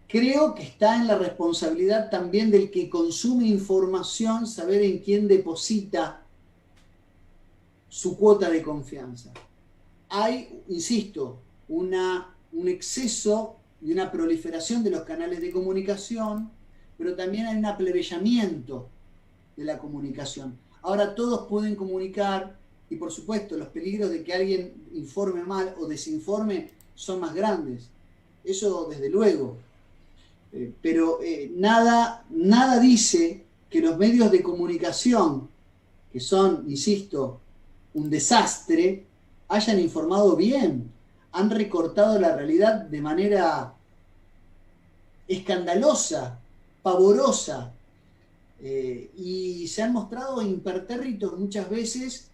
Creo que está en la responsabilidad también del que consume información saber en quién deposita su cuota de confianza. Hay, insisto, un exceso y una proliferación de los canales de comunicación, pero también hay un aplebeyamiento de la comunicación. Ahora todos pueden comunicar y por supuesto los peligros de que alguien informe mal o desinforme son más grandes. Eso desde luego. Pero nada dice que los medios de comunicación, que son, insisto, un desastre, hayan informado bien. Han recortado la realidad de manera escandalosa, pavorosa, y se han mostrado impertérritos muchas veces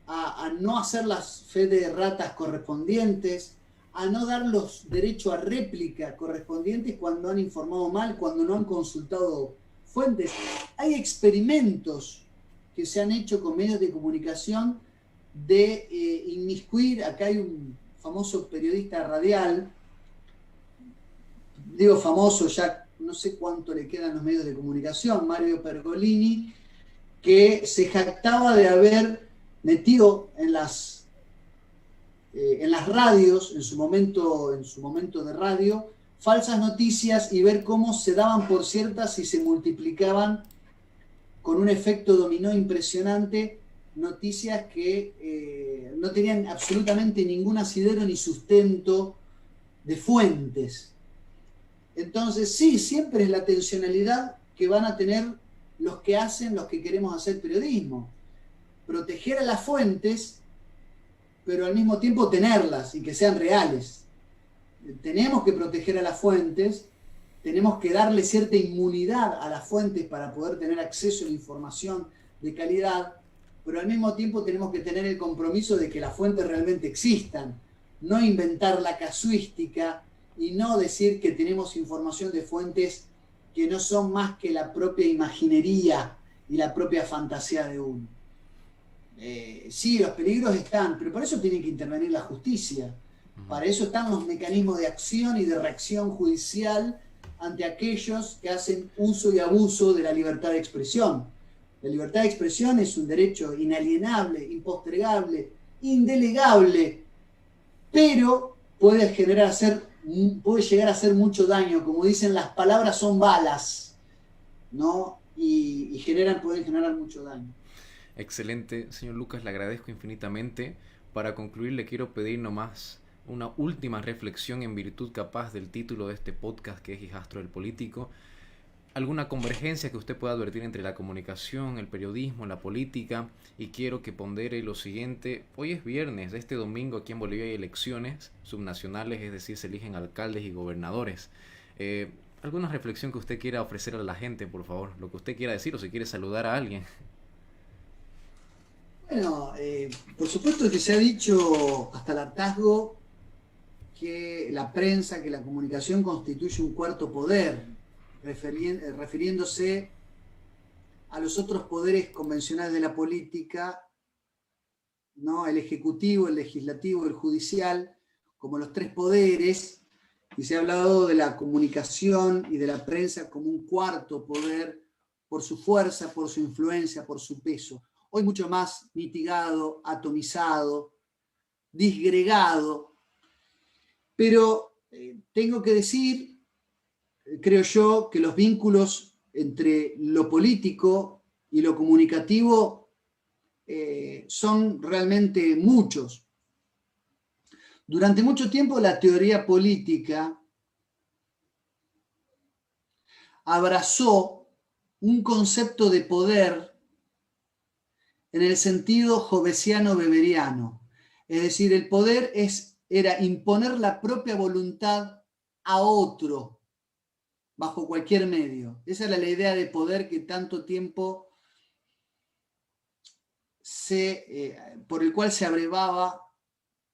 a no hacer las fe de ratas correspondientes, a no dar los derechos a réplica correspondientes cuando han informado mal, cuando no han consultado fuentes. Hay experimentos que se han hecho con medios de comunicación de inmiscuir. Acá hay un famoso periodista radial, digo famoso, ya no sé cuánto le quedan los medios de comunicación, Mario Pergolini, que se jactaba de haber metido en las radios, en su momento de radio, falsas noticias y ver cómo se daban por ciertas y se multiplicaban con un efecto dominó impresionante, noticias que no tenían absolutamente ningún asidero ni sustento de fuentes. Entonces, sí, siempre es la tensionalidad que van a tener los que hacen, los que queremos hacer periodismo. Proteger a las fuentes, pero al mismo tiempo tenerlas y que sean reales. Tenemos que proteger a las fuentes, tenemos que darle cierta inmunidad a las fuentes para poder tener acceso a la información de calidad, pero al mismo tiempo tenemos que tener el compromiso de que las fuentes realmente existan, no inventar la casuística y no decir que tenemos información de fuentes que no son más que la propia imaginería y la propia fantasía de uno. Sí, los peligros están, pero para eso tiene que intervenir la justicia. Para eso están los mecanismos de acción y de reacción judicial ante aquellos que hacen uso y abuso de la libertad de expresión. La libertad de expresión es un derecho inalienable, impostergable, indelegable, pero puede llegar a hacer mucho daño. Como dicen, las palabras son balas, ¿no? Y pueden generar mucho daño. Excelente, señor Lucas, le agradezco infinitamente. Para concluir, le quiero pedir nomás una última reflexión en virtud capaz del título de este podcast, que es Hijastro del Político. Alguna convergencia que usted pueda advertir entre la comunicación, el periodismo, la política, y quiero que pondere lo siguiente. Hoy es viernes, este domingo aquí en Bolivia hay elecciones subnacionales, es decir, se eligen alcaldes y gobernadores. ¿Alguna reflexión que usted quiera ofrecer a la gente, por favor? Lo que usted quiera decir, o si quiere saludar a alguien. Bueno, por supuesto que se ha dicho hasta el hartazgo que la prensa, que la comunicación constituye un cuarto poder, refiriéndose a los otros poderes convencionales de la política, ¿no? El ejecutivo, el legislativo, el judicial, como los tres poderes, y se ha hablado de la comunicación y de la prensa como un cuarto poder por su fuerza, por su influencia, por su peso. Hoy mucho más mitigado, atomizado, disgregado, pero tengo que decir creo yo que los vínculos entre lo político y lo comunicativo son realmente muchos. Durante mucho tiempo la teoría política abrazó un concepto de poder en el sentido hobbesiano-weberiano. Es decir, el poder era imponer la propia voluntad a otro bajo cualquier medio. Esa era la idea de poder que tanto tiempo por el cual se abrevaba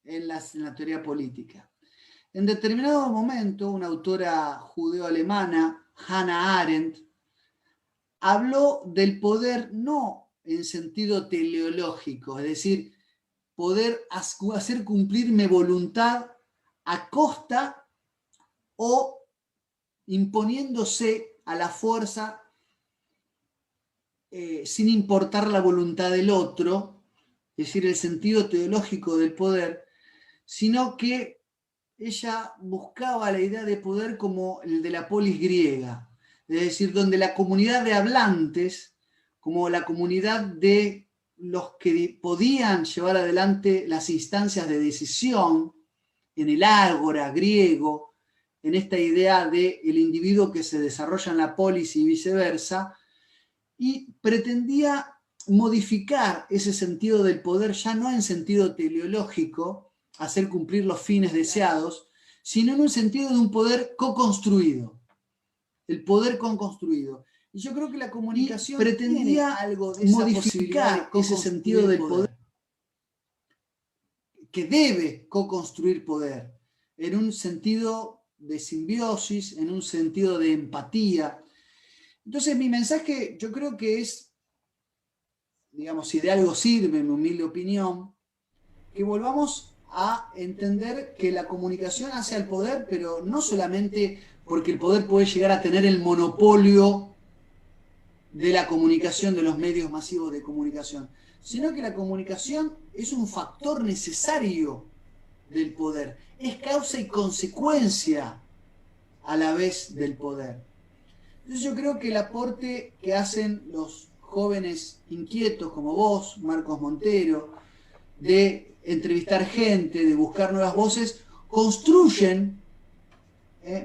en la teoría política. En determinado momento, una autora judeo-alemana, Hannah Arendt, habló del poder no en sentido teleológico, es decir, poder hacer cumplir mi voluntad a costa o imponiéndose a la fuerza sin importar la voluntad del otro, es decir, el sentido teológico del poder, sino que ella buscaba la idea de poder como el de la polis griega, es decir, donde la comunidad de hablantes, como la comunidad de los que podían llevar adelante las instancias de decisión, en el ágora griego, en esta idea del individuo que se desarrolla en la polis y viceversa, y pretendía modificar ese sentido del poder ya no en sentido teleológico, hacer cumplir los fines deseados, sino en un sentido de un poder co-construido, el poder co-construido. Y yo creo que la comunicación pretendía algo de modificar ese sentido del poder, que debe co-construir poder, en un sentido de simbiosis, en un sentido de empatía. Entonces mi mensaje yo creo que es, digamos, si de algo sirve, en mi humilde opinión, que volvamos a entender que la comunicación hace al poder, pero no solamente porque el poder puede llegar a tener el monopolio de la comunicación, de los medios masivos de comunicación, sino que la comunicación es un factor necesario del poder, es causa y consecuencia a la vez del poder. Entonces yo creo que el aporte que hacen los jóvenes inquietos como vos, Marcos Montero, de entrevistar gente, de buscar nuevas voces, construyen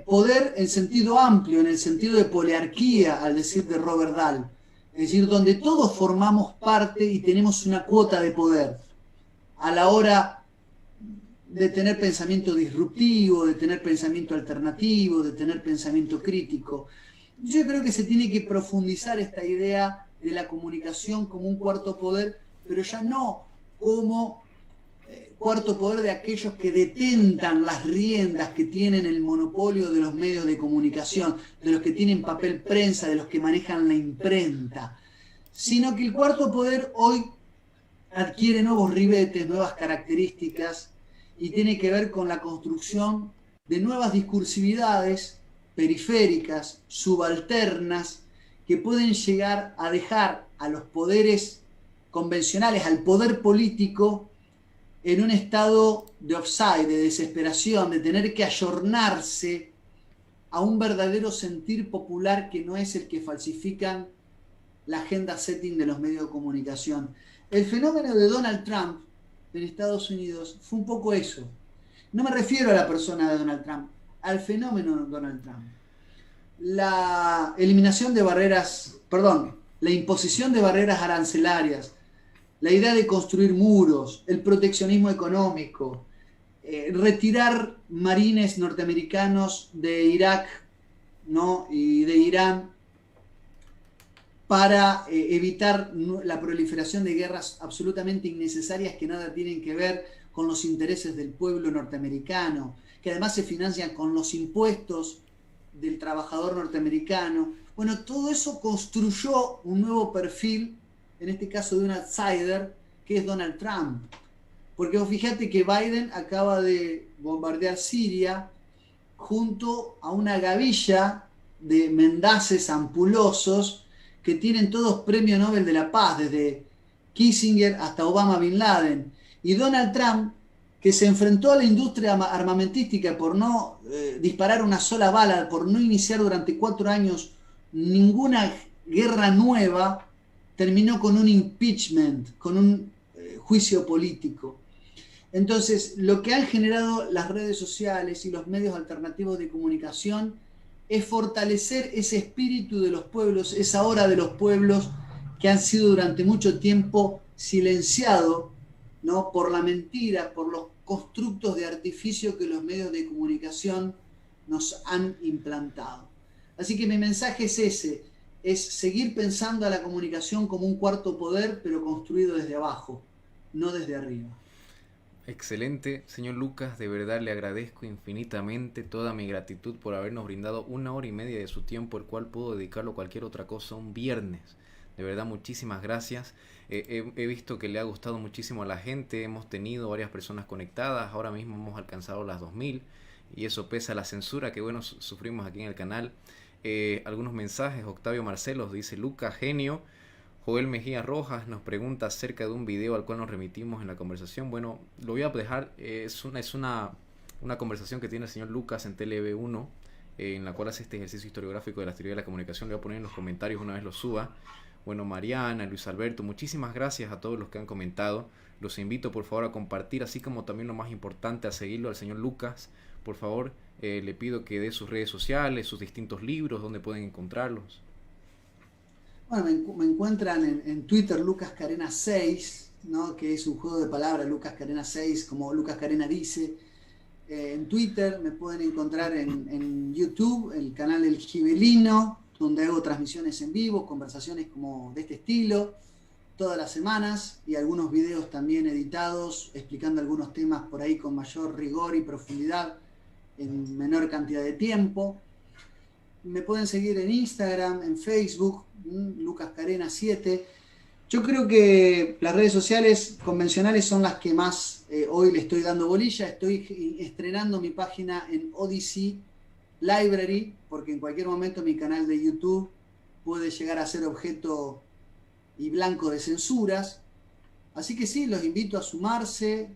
poder en sentido amplio, en el sentido de poliarquía, al decir de Robert Dahl. Es decir, donde todos formamos parte y tenemos una cuota de poder a la hora de tener pensamiento disruptivo, de tener pensamiento alternativo, de tener pensamiento crítico. Yo creo que se tiene que profundizar esta idea de la comunicación como un cuarto poder, pero ya no como cuarto poder de aquellos que detentan las riendas, que tienen el monopolio de los medios de comunicación, de los que tienen papel prensa, de los que manejan la imprenta, sino que el cuarto poder hoy adquiere nuevos ribetes, nuevas características y tiene que ver con la construcción de nuevas discursividades periféricas, subalternas, que pueden llegar a dejar a los poderes convencionales, al poder político, en un estado de offside, de desesperación, de tener que ayornarse a un verdadero sentir popular que no es el que falsifican la agenda setting de los medios de comunicación. El fenómeno de Donald Trump en Estados Unidos fue un poco eso. No me refiero a la persona de Donald Trump, al fenómeno de Donald Trump. La eliminación de barreras, la imposición de barreras arancelarias, la idea de construir muros, el proteccionismo económico, retirar marines norteamericanos de Irak, ¿no?, y de Irán para evitar la proliferación de guerras absolutamente innecesarias que nada tienen que ver con los intereses del pueblo norteamericano, que además se financian con los impuestos del trabajador norteamericano. Bueno, todo eso construyó un nuevo perfil, en este caso de un outsider, que es Donald Trump. Porque vos fíjate que Biden acaba de bombardear Siria junto a una gavilla de mendaces ampulosos que tienen todos premio Nobel de la Paz, desde Kissinger hasta Obama Bin Laden. Y Donald Trump que se enfrentó a la industria armamentística por no disparar una sola bala, por no iniciar durante 4 años ninguna guerra nueva, terminó con un impeachment, con un juicio político. Entonces, lo que han generado las redes sociales y los medios alternativos de comunicación es fortalecer ese espíritu de los pueblos, esa hora de los pueblos que han sido durante mucho tiempo silenciados, ¿no?, por la mentira, por los constructos de artificio que los medios de comunicación nos han implantado. Así que mi mensaje es ese, es seguir pensando a la comunicación como un cuarto poder, pero construido desde abajo, no desde arriba. Excelente, señor Lucas, de verdad le agradezco infinitamente toda mi gratitud por habernos brindado 1 hora y media de su tiempo, el cual puedo dedicarlo a cualquier otra cosa un viernes. De verdad, muchísimas gracias. He visto que le ha gustado muchísimo a la gente, hemos tenido varias personas conectadas, ahora mismo hemos alcanzado las 2000 y eso pese a la censura que bueno sufrimos aquí en el canal. Algunos mensajes, Octavio Marcelos dice: Lucas, genio. Joel Mejía Rojas nos pregunta acerca de un video al cual nos remitimos en la conversación. Bueno, lo voy a dejar, es una conversación que tiene el señor Lucas en TLV1, en la cual hace este ejercicio historiográfico de la teoría de la comunicación. Le voy a poner en los comentarios una vez lo suba. Bueno, Mariana, Luis Alberto, muchísimas gracias a todos los que han comentado. Los invito por favor a compartir, así como también lo más importante, a seguirlo al señor Lucas. Por favor, le pido que dé sus redes sociales, sus distintos libros, donde pueden encontrarlos. Bueno, me encuentran en Twitter Lucas Carena 6, ¿no?, que es un juego de palabras, Lucas Carena 6, como Lucas Carena dice. En Twitter me pueden encontrar en YouTube, el canal El Gibelino, donde hago transmisiones en vivo, conversaciones como de este estilo, todas las semanas, y algunos videos también editados, explicando algunos temas por ahí con mayor rigor y profundidad, en menor cantidad de tiempo. Me pueden seguir en Instagram, en Facebook, Lucas Carena 7. Yo creo que las redes sociales convencionales son las que más hoy le estoy dando bolilla. Estoy estrenando mi página en Odyssey Library, porque en cualquier momento mi canal de YouTube puede llegar a ser objeto y blanco de censuras. Así que sí, los invito a sumarse,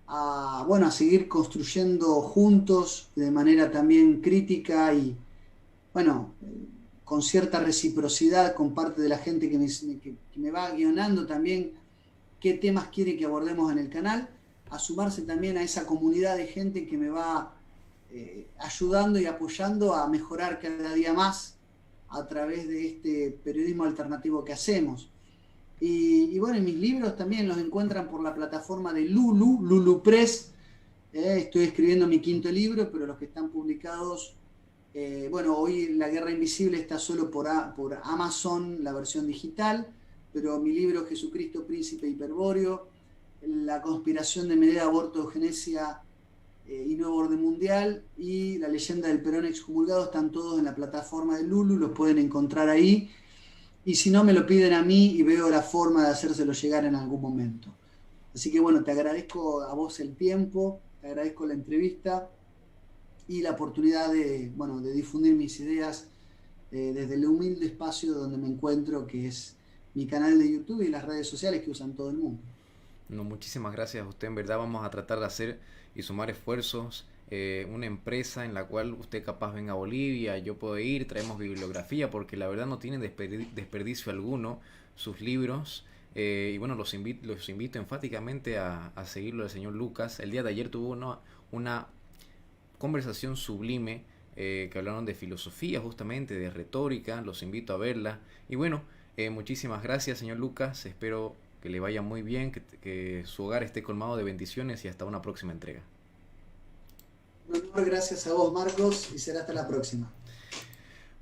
a seguir construyendo juntos de manera también crítica y, bueno, con cierta reciprocidad con parte de la gente que me va guionando también qué temas quiere que abordemos en el canal, a sumarse también a esa comunidad de gente que me va ayudando y apoyando a mejorar cada día más a través de este periodismo alternativo que hacemos. Y bueno, mis libros también los encuentran por la plataforma de Lulu Press. Estoy escribiendo mi 5.º libro, pero los que están publicados, bueno, hoy La Guerra Invisible está solo por Amazon, la versión digital, pero mi libro Jesucristo, Príncipe Hiperbóreo, La conspiración de Medea, aborto, eugenesia y nuevo orden mundial, y La leyenda del Perón excomulgado, están todos en la plataforma de Lulu, los pueden encontrar ahí. Y si no, me lo piden a mí y veo la forma de hacérselo llegar en algún momento. Así que bueno, te agradezco a vos el tiempo, te agradezco la entrevista y la oportunidad de difundir mis ideas desde el humilde espacio donde me encuentro, que es mi canal de YouTube y las redes sociales que usan todo el mundo. No, muchísimas gracias a usted. En verdad vamos a tratar de hacer y sumar esfuerzos. Una empresa en la cual usted capaz venga a Bolivia, yo puedo ir, traemos bibliografía, porque la verdad no tienen desperdicio alguno sus libros. Y bueno, los invito enfáticamente a seguirlo del señor Lucas. El día de ayer tuvo una conversación sublime, que hablaron de filosofía, justamente de retórica. Los invito a verla. Y bueno, muchísimas gracias, señor Lucas. Espero que le vaya muy bien, que su hogar esté colmado de bendiciones, y hasta una próxima entrega. Un honor, gracias a vos, Marcos, y será hasta la próxima.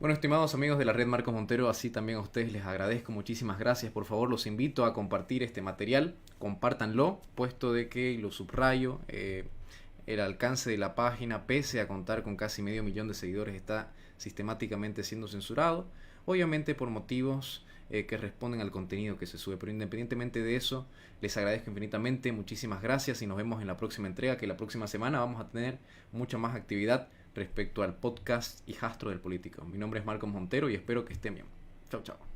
Bueno, estimados amigos de la red Marcos Montero, así también a ustedes les agradezco, muchísimas gracias. Por favor, los invito a compartir este material, compártanlo, puesto de que, y lo subrayo, el alcance de la página, pese a contar con casi 500.000 de seguidores, está sistemáticamente siendo censurado, obviamente por motivos que responden al contenido que se sube. Pero independientemente de eso, les agradezco infinitamente, muchísimas gracias, y nos vemos en la próxima entrega, que la próxima semana vamos a tener mucha más actividad respecto al podcast Hijastro del Político. Mi nombre es Marcos Montero y espero que estén bien. Chao, chao.